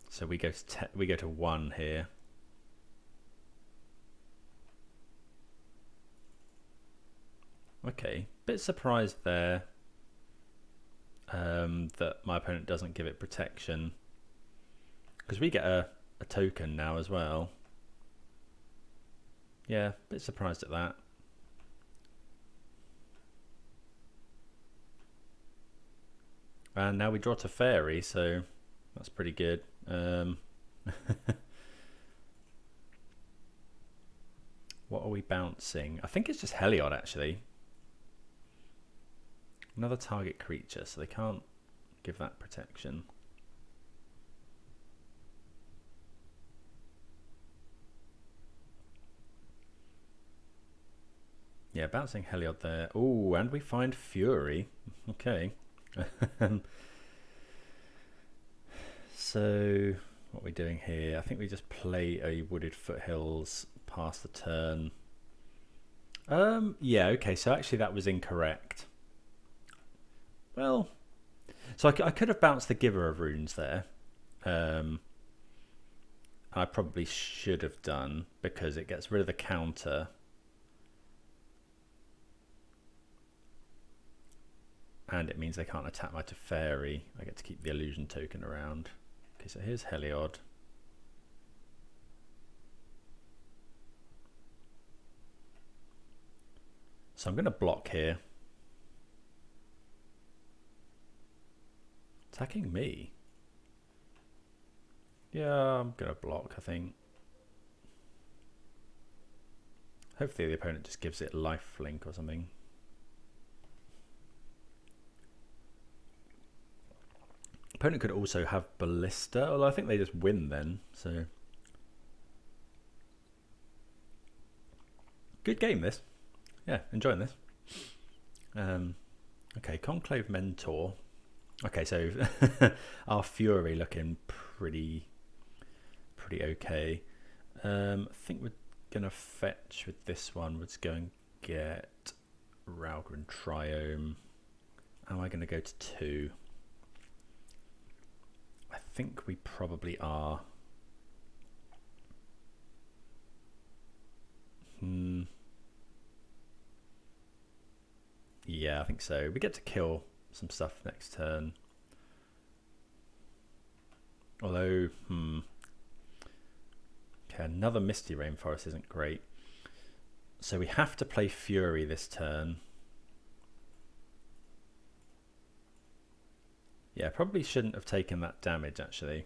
So we go to 1 here. Okay, bit surprised there that my opponent doesn't give it protection, because we get a token now as well. Yeah, a bit surprised at that. And now we draw Teferi, so that's pretty good. What are we bouncing? I think it's just Heliod, actually. Another target creature, so they can't give that protection. Yeah, bouncing Heliod there. Oh, and we find Fury. Okay. So, what are we doing here? I think we just play a Wooded Foothills past the turn. Yeah, okay, so actually that was incorrect. Well, so I could have bounced the Giver of Runes there. I probably should have done, because it gets rid of the counter. And it means they can't attack my Teferi. I get to keep the illusion token around. Okay, so here's Heliod. So I'm going to block here. Attacking me? Yeah, I'm going to block, I think. Hopefully the opponent just gives it lifelink or something. Opponent could also have Ballista, although I think they just win then, so. Good game, this. Yeah, enjoying this. Okay, Conclave Mentor. Okay, so our Fury looking pretty okay. I think we're gonna fetch with this one. We're just going to get Raugrin Triome. Am I gonna go to 2? I think we probably are. Yeah, I think so. We get to kill some stuff next turn. Although, okay, another Misty Rainforest isn't great. So we have to play Fury this turn. Yeah, probably shouldn't have taken that damage, actually.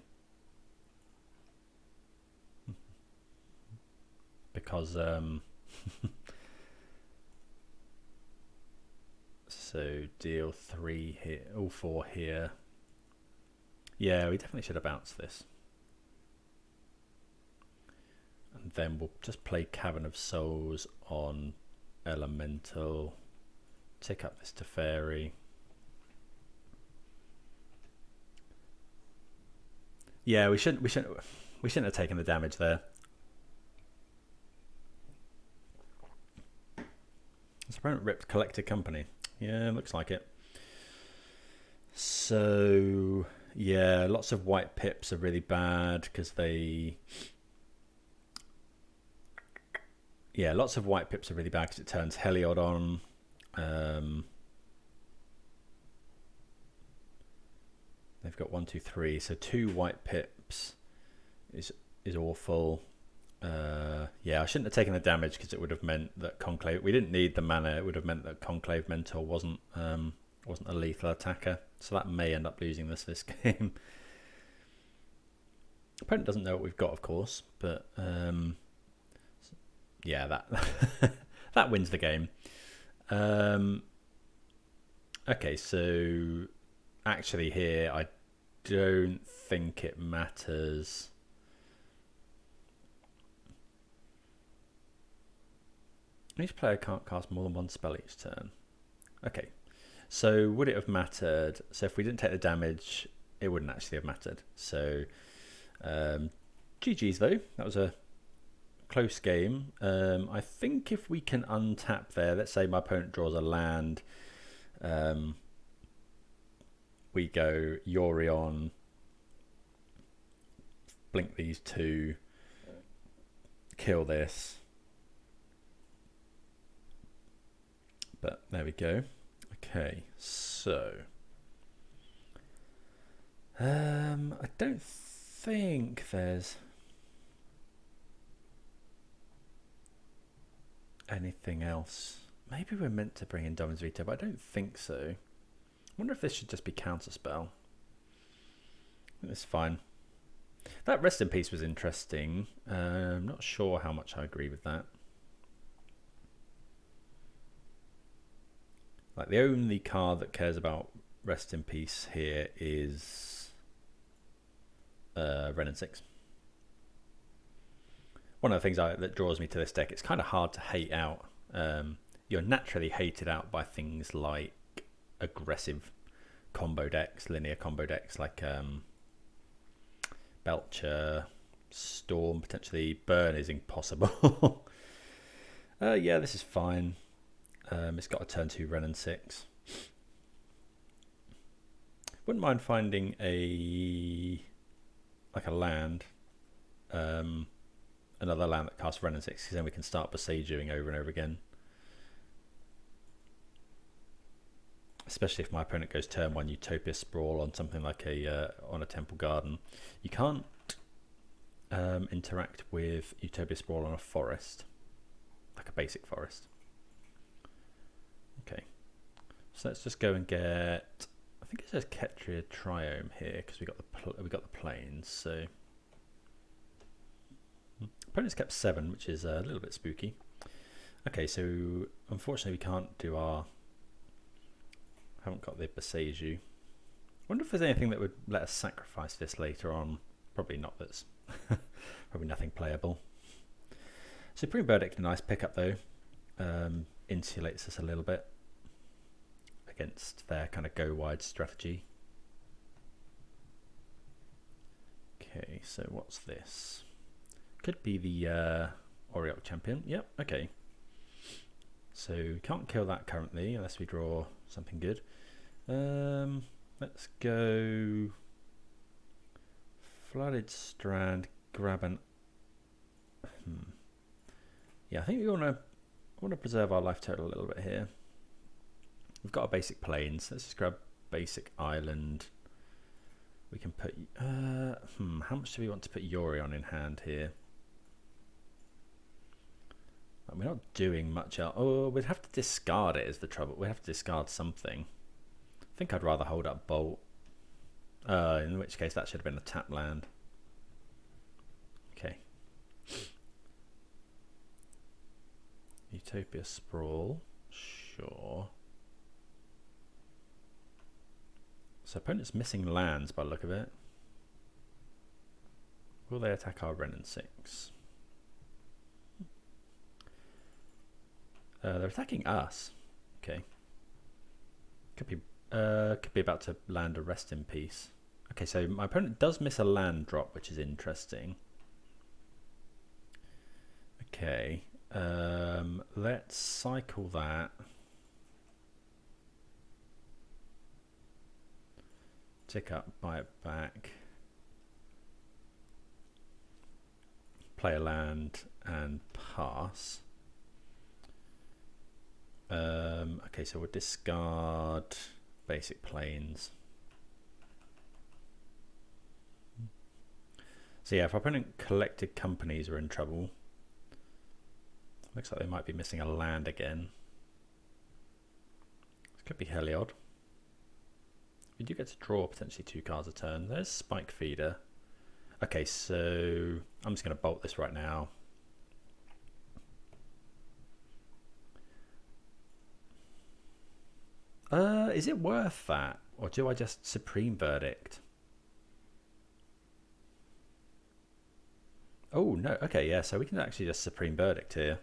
Because, so deal 3 here, all 4 here. Yeah, we definitely should have bounced this. And then we'll just play Cavern of Souls on Elemental. Tick up this Teferi. Yeah, we shouldn't have taken the damage there. This opponent ripped Collected Company. Yeah, looks like it. So yeah, lots of white pips are really bad because they. Yeah, lots of white pips are really bad because it turns Heliod on. They've got 1, 2, 3, so 2 white pips is awful. Yeah, I shouldn't have taken the damage because it would have meant that Conclave. We didn't need the mana. It would have meant that Conclave Mentor wasn't a lethal attacker. So that may end up losing this game. Opponent doesn't know what we've got, of course, but yeah, that that wins the game. Okay, so actually here I don't think it matters. Each player can't cast more than 1 spell each turn. Okay, so would it have mattered? So if we didn't take the damage, it wouldn't actually have mattered. So GG's though, that was a close game. I think if we can untap there, let's say my opponent draws a land, we go Yorion, blink these 2, kill this. But there we go. Okay, so I don't think there's. anything else. Maybe we're meant to bring in Dovin's Veto, but I don't think so. I wonder if this should just be Counterspell. I think it's fine. That Rest in Peace was interesting. I'm not sure how much I agree with that. Like, the only card that cares about Rest in Peace here is Wrenn and Six. One of the things that draws me to this deck, it's kind of hard to hate out. You're naturally hated out by things like aggressive combo decks, linear combo decks like Belcher, Storm, potentially Burn is impossible. Yeah, this is fine. It's got a turn 2 Wrenn and Six. Wouldn't mind finding a land, another land that casts Wrenn and Six, because then we can start Boseijuing over and over again. Especially if my opponent goes turn 1 Utopia Sprawl on something like on a Temple Garden. You can't interact with Utopia Sprawl on a forest, like a basic forest. Okay, so let's just go and get. I think it says Ketria Triome here because we got the plains. So opponent's kept 7, which is a little bit spooky. Okay, so unfortunately we can't do our. Haven't got the Boseiju. Wonder if there's anything that would let us sacrifice this later on. Probably not. That's probably nothing playable. Supreme Verdict, a nice pickup though. Insulates us a little bit against their kind of go wide strategy. Okay, so what's this? Could be the Oriok champion. Yep. Okay. So can't kill that currently unless we draw something good. Let's go Flooded Strand, grab an. Yeah, I think we want to preserve our life total a little bit here. We've got a basic plains. Let's just grab basic island. We can put. How much do we want to put Yorion in hand here? We're not doing much else. Oh, we'd have to discard it is the trouble. We'd have to discard something. I think I'd rather hold up Bolt. In which case that should have been a tap land. Okay. Utopia Sprawl. Sure. So opponent's missing lands by the look of it. Will they attack our Wrenn and Six? They're attacking us. Okay. Could be about to land a Rest in Peace. Okay, so my opponent does miss a land drop, which is interesting. Okay. Let's cycle that. Tick up, buy it back. Play a land and pass. Okay, so we'll discard basic plains. So yeah, if our opponent collected companies are in trouble. Looks like they might be missing a land again. This could be Heliod. We do get to draw potentially 2 cards a turn. There's Spike Feeder. Okay, so I'm just going to bolt this right now. Is it worth that? Or do I just Supreme Verdict? Oh, no. Okay, yeah, so we can actually just Supreme Verdict here.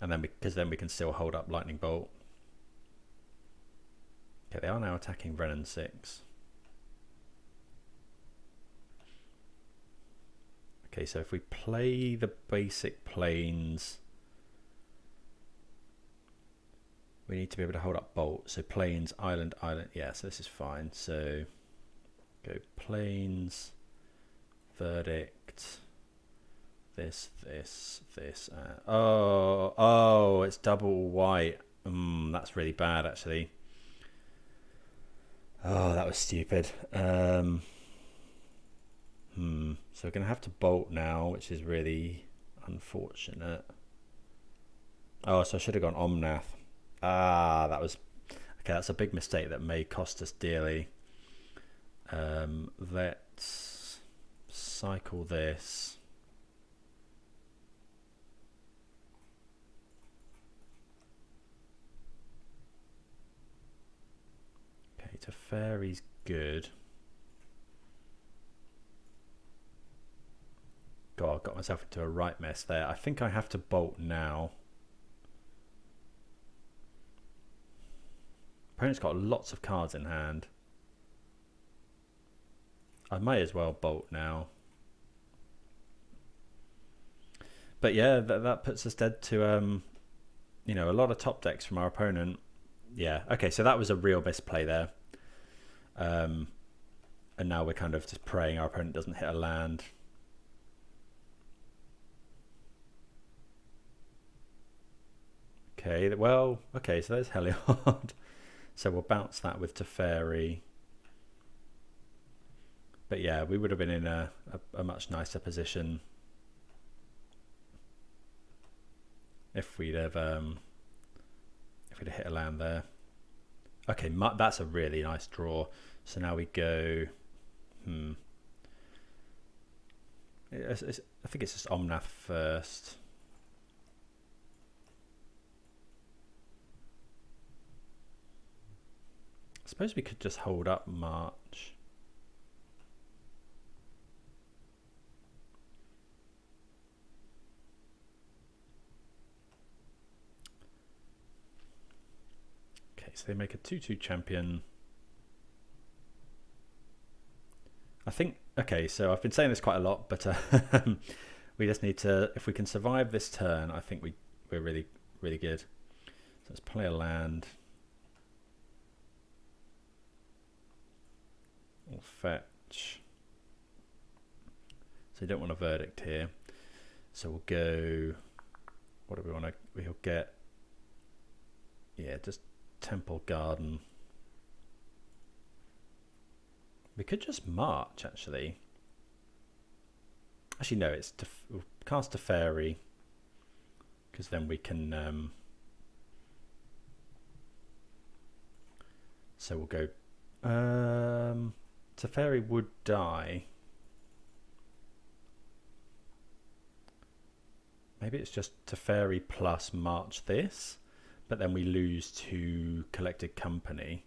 And then, because then we can still hold up Lightning Bolt. Okay, they are now attacking Wrenn and Six. Okay, so if we play the basic plains, we need to be able to hold up Bolt. So plains, island, island. Yeah, so this is fine. So go plains, Verdict, this. Oh, it's double white. That's really bad, actually. Oh, that was stupid. So we're going to have to Bolt now, which is really unfortunate. Oh, so I should have gone Omnath. Ah, that was... Okay, that's a big mistake that may cost us dearly. Let's cycle this. Okay, Teferi's good. God, I got myself into a right mess there. I think I have to bolt now. Opponent's got lots of cards in hand. I might as well bolt now. But yeah, that puts us dead to, you know, a lot of top decks from our opponent. Yeah, okay, so that was a real misplay there. And now we're kind of just praying our opponent doesn't hit a land. Okay, well, okay, so there's Hallowed. So we'll bounce that with Teferi. But yeah, we would have been in a much nicer position if we'd have hit a land there. Okay, that's a really nice draw. So now we go. I think it's just Omnath first. I suppose we could just hold up March. Okay, so they make a 2/2 champion. I think, okay, so I've been saying this quite a lot, but we just need to, if we can survive this turn, I think we're really, really good. So let's play a land. We'll fetch. So you don't want a verdict here. So we'll go, what do we want to, we'll get, yeah, just Temple Garden. We could just march, actually. Actually, no, we'll cast Teferi, because then we can, so we'll go, Teferi would die. Maybe it's just Teferi plus March this, but then we lose to Collected Company.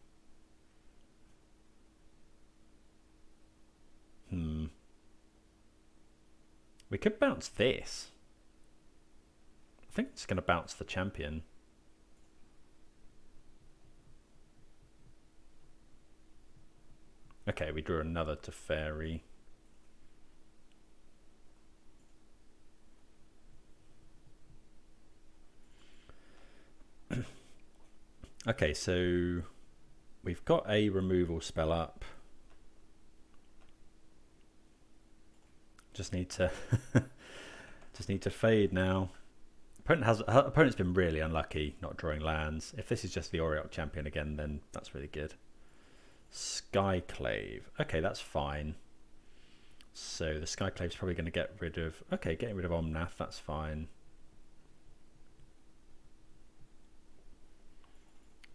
We could bounce this. I think it's going to bounce the champion. Okay, we drew another Teferi. Okay, so we've got a removal spell up. Just need to fade now. Opponent's been really unlucky not drawing lands. If this is just the Auriok champion again, then that's really good. Skyclave. Okay, that's fine. So the Skyclave's probably going to get rid of... Okay, getting rid of Omnath, that's fine.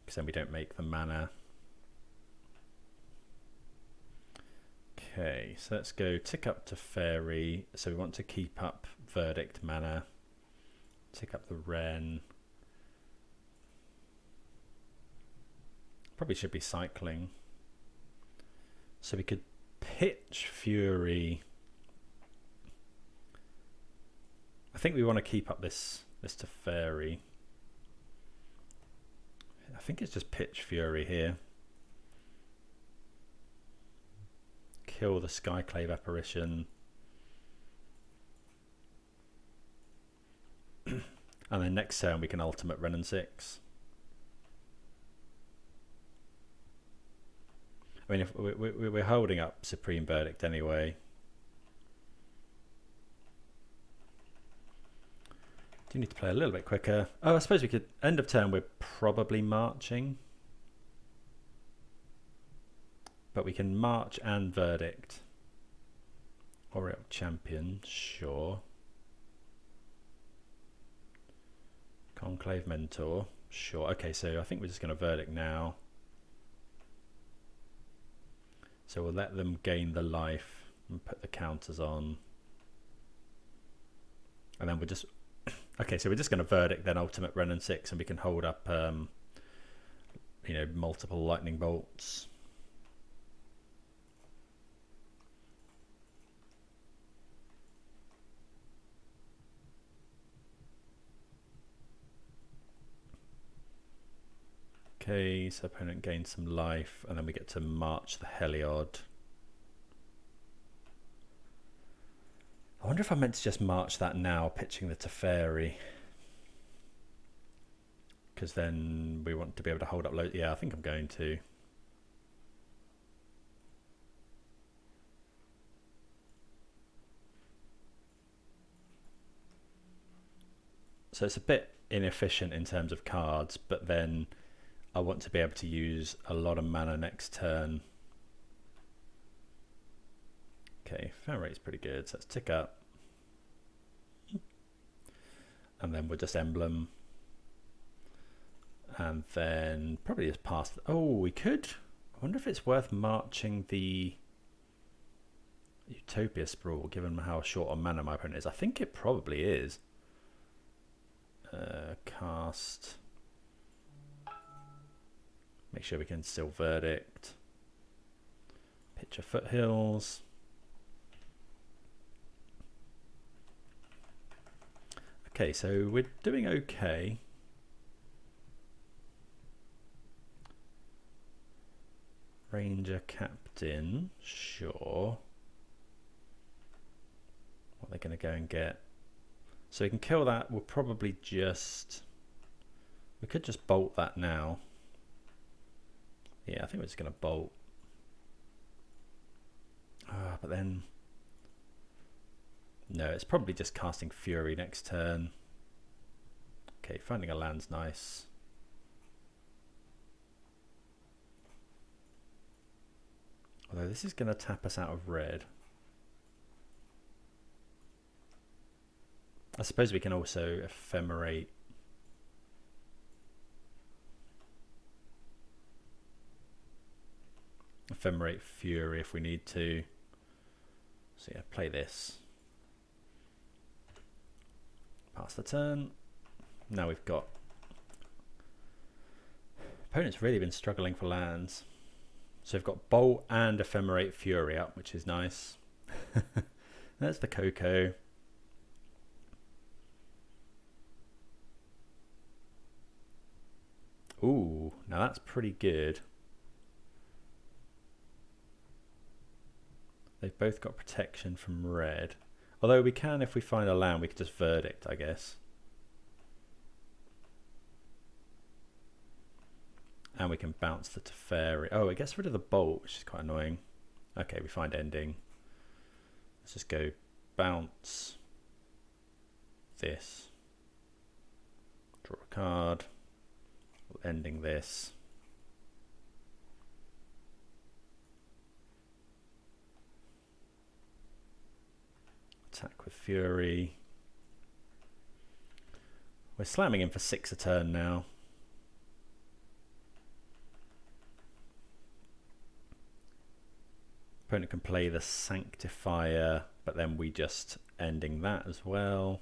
Because then we don't make the mana. Okay, so let's go tick up to Teferi. So we want to keep up Verdict mana. Tick up the Wrenn. Probably should be cycling. So we could pitch Fury. I think we want to keep up this Teferi. I think it's just pitch Fury here. Kill the Skyclave Apparition. And then next turn we can ultimate Wrenn and Six. I mean, if we're holding up Supreme Verdict anyway. Do need to play a little bit quicker. Oh, I suppose we could, end of turn we're probably marching. But we can march and Verdict. Auriok champion, sure. Conclave Mentor. Sure. Okay, so I think we're just going to Verdict now. So we'll let them gain the life and put the counters on. And then we're just... Okay, so we're just going to Verdict then Ultimate Wrenn and Six, and we can hold up, you know, multiple lightning bolts. Okay, so opponent gains some life, and then we get to march the Heliod. I wonder if I meant to just march that now, pitching the Teferi. Because then we want to be able to hold up low. Yeah, I think I'm going to. So it's a bit inefficient in terms of cards, but then I want to be able to use a lot of mana next turn. Okay, Ephemerate's pretty good, so let's tick up. And then we'll just Emblem. And then probably just pass. Oh, we could. I wonder if it's worth marching the Utopia Sprawl, given how short on mana my opponent is. I think it probably is. Cast. Make sure we can still Verdict. Picture Foothills. Okay, so we're doing okay. Ranger Captain, sure. What are they going to go and get? So we can kill that. We'll probably just... We could just bolt that now. Yeah, I think we're just going to bolt. But then... No, it's probably just casting Fury next turn. Okay, finding a land's nice. Although this is going to tap us out of red. I suppose we can also Ephemerate. Ephemerate Fury if we need to. So yeah, play this. Pass the turn. Now we've got... Opponent's really been struggling for lands. So we've got Bolt and Ephemerate Fury up, which is nice. There's the Coco. Ooh, now that's pretty good. They've both got protection from red. Although we can, if we find a land, we could just Verdict, I guess. And we can bounce the Teferi. Oh, it gets rid of the Bolt, which is quite annoying. Okay, we find Ending. Let's just go bounce this. Draw a card. Ending this. Attack with Fury. We're slamming in for 6 a turn now. Opponent can play the Sanctifier, but then we just ending that as well.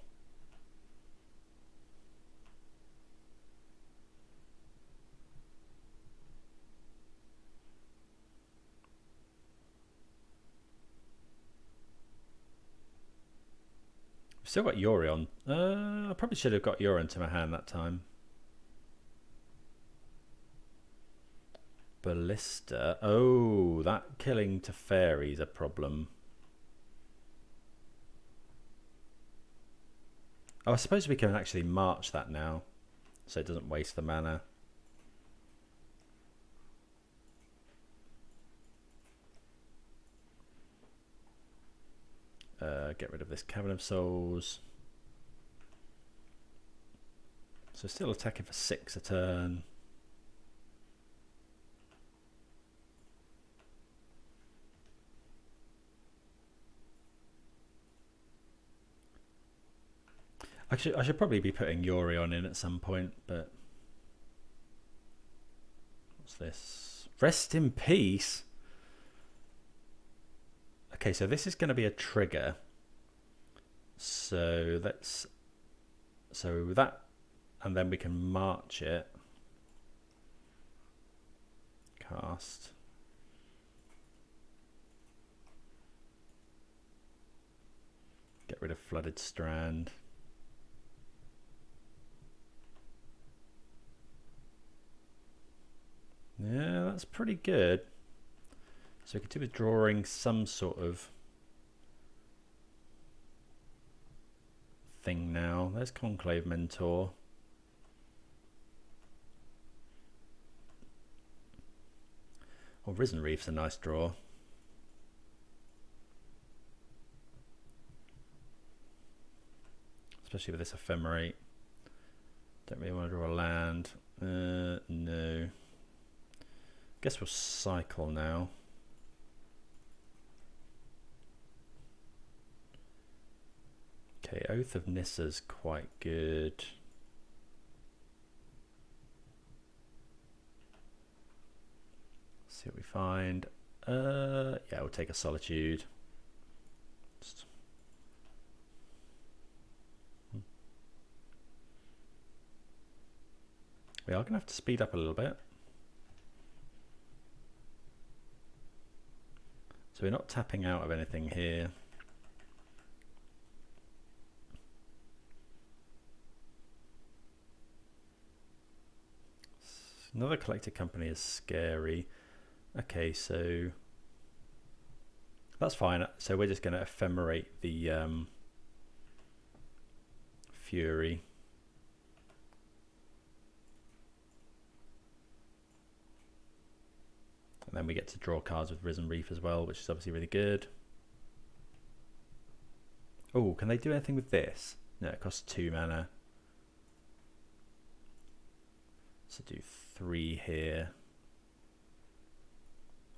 We've still got Yorion. I probably should have got Yorion to my hand that time. Ballista. Oh, that killing Teferi is a problem. Oh, I suppose we can actually march that now, so it doesn't waste the mana. Get rid of this Cavern of Souls. So still attacking for 6 a turn. I should probably be putting Yorion in at some point, but what's this? Rest in peace. Okay, so this is going to be a trigger. So that, and then we can march it. Cast. Get rid of Flooded Strand. Yeah, that's pretty good. So we could do with drawing some sort of thing now. There's Conclave Mentor. Well, Risen Reef's a nice draw. Especially with this Ephemerate. Don't really want to draw a land. No. Guess we'll cycle now. Okay, Oath of Nissa's quite good. See what we find. Yeah, we'll take a Solitude. We are going to have to speed up a little bit. So we're not tapping out of anything here. Another collected company is scary. Okay, so that's fine. So we're just going to ephemerate the Fury. And then we get to draw cards with Risen Reef as well, which is obviously really good. Oh, can they do anything with this? No, it costs 2 mana. So do 3 here.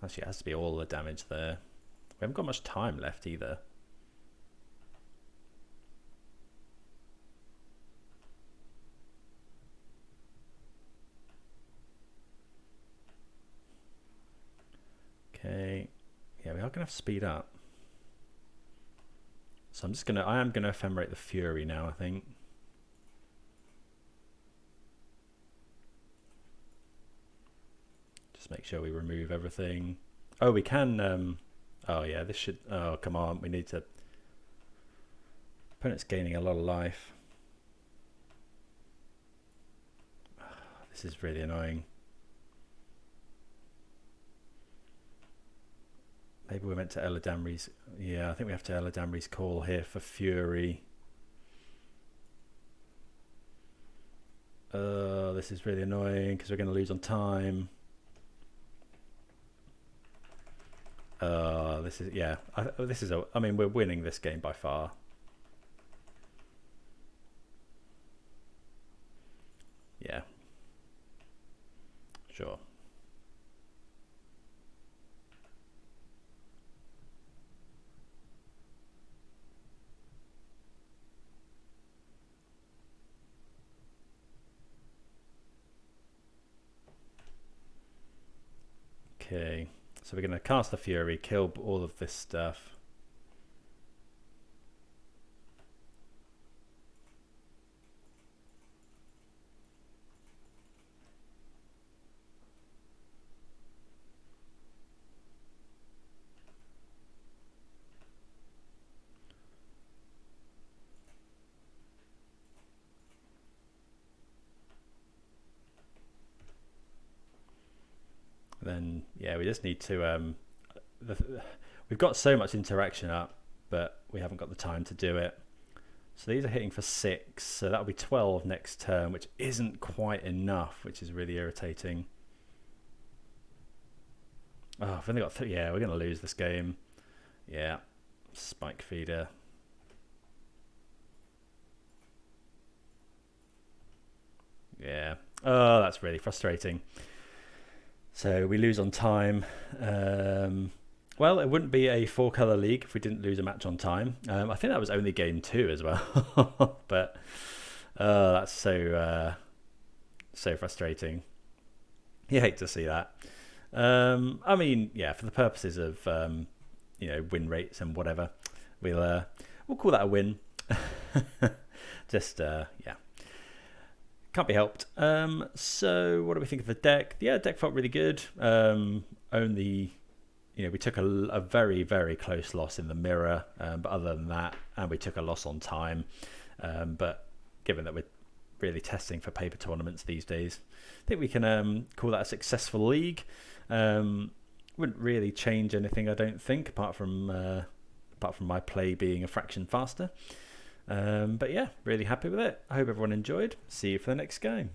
Actually, it has to be all the damage there. We haven't got much time left either. Okay, yeah, we are gonna have to speed up. So I am gonna ephemerate the Fury now, I think. Just make sure we remove everything. Oh, we can, oh yeah, this should, oh, come on, we need to, opponent's gaining a lot of life. This is really annoying. Maybe we went to Eladamri's. Yeah, I think we have to Eladamri's Call here for Fury. This is really annoying because we're going to lose on time. This is, yeah. I mean, we're winning this game by far. Yeah. Sure. Okay, so we're going to cast the Fury, kill all of this stuff. Then yeah, we just need to we've got so much interaction up, but we haven't got the time to do it. So these are hitting for 6, so that'll be 12 next turn, which isn't quite enough, which is really irritating. Oh, I've only got 3. Yeah, we're going to lose this game. Yeah, Spike Feeder. Yeah. Oh, that's really frustrating. So we lose on time. Well, it wouldn't be a 4-colour league if we didn't lose a match on time. I think that was only game 2 as well. But that's so frustrating. You hate to see that. I mean, yeah, for the purposes of win rates and whatever, we'll call that a win. Just yeah, can't be helped. So what do we think of the deck? Yeah, deck felt really good. Only, we took a very, very close loss in the mirror, but other than that, and we took a loss on time. But given that we're really testing for paper tournaments these days, I think we can call that a successful league. Wouldn't really change anything, I don't think, apart from my play being a fraction faster. But yeah, really happy with it. I hope everyone enjoyed. See you for the next game.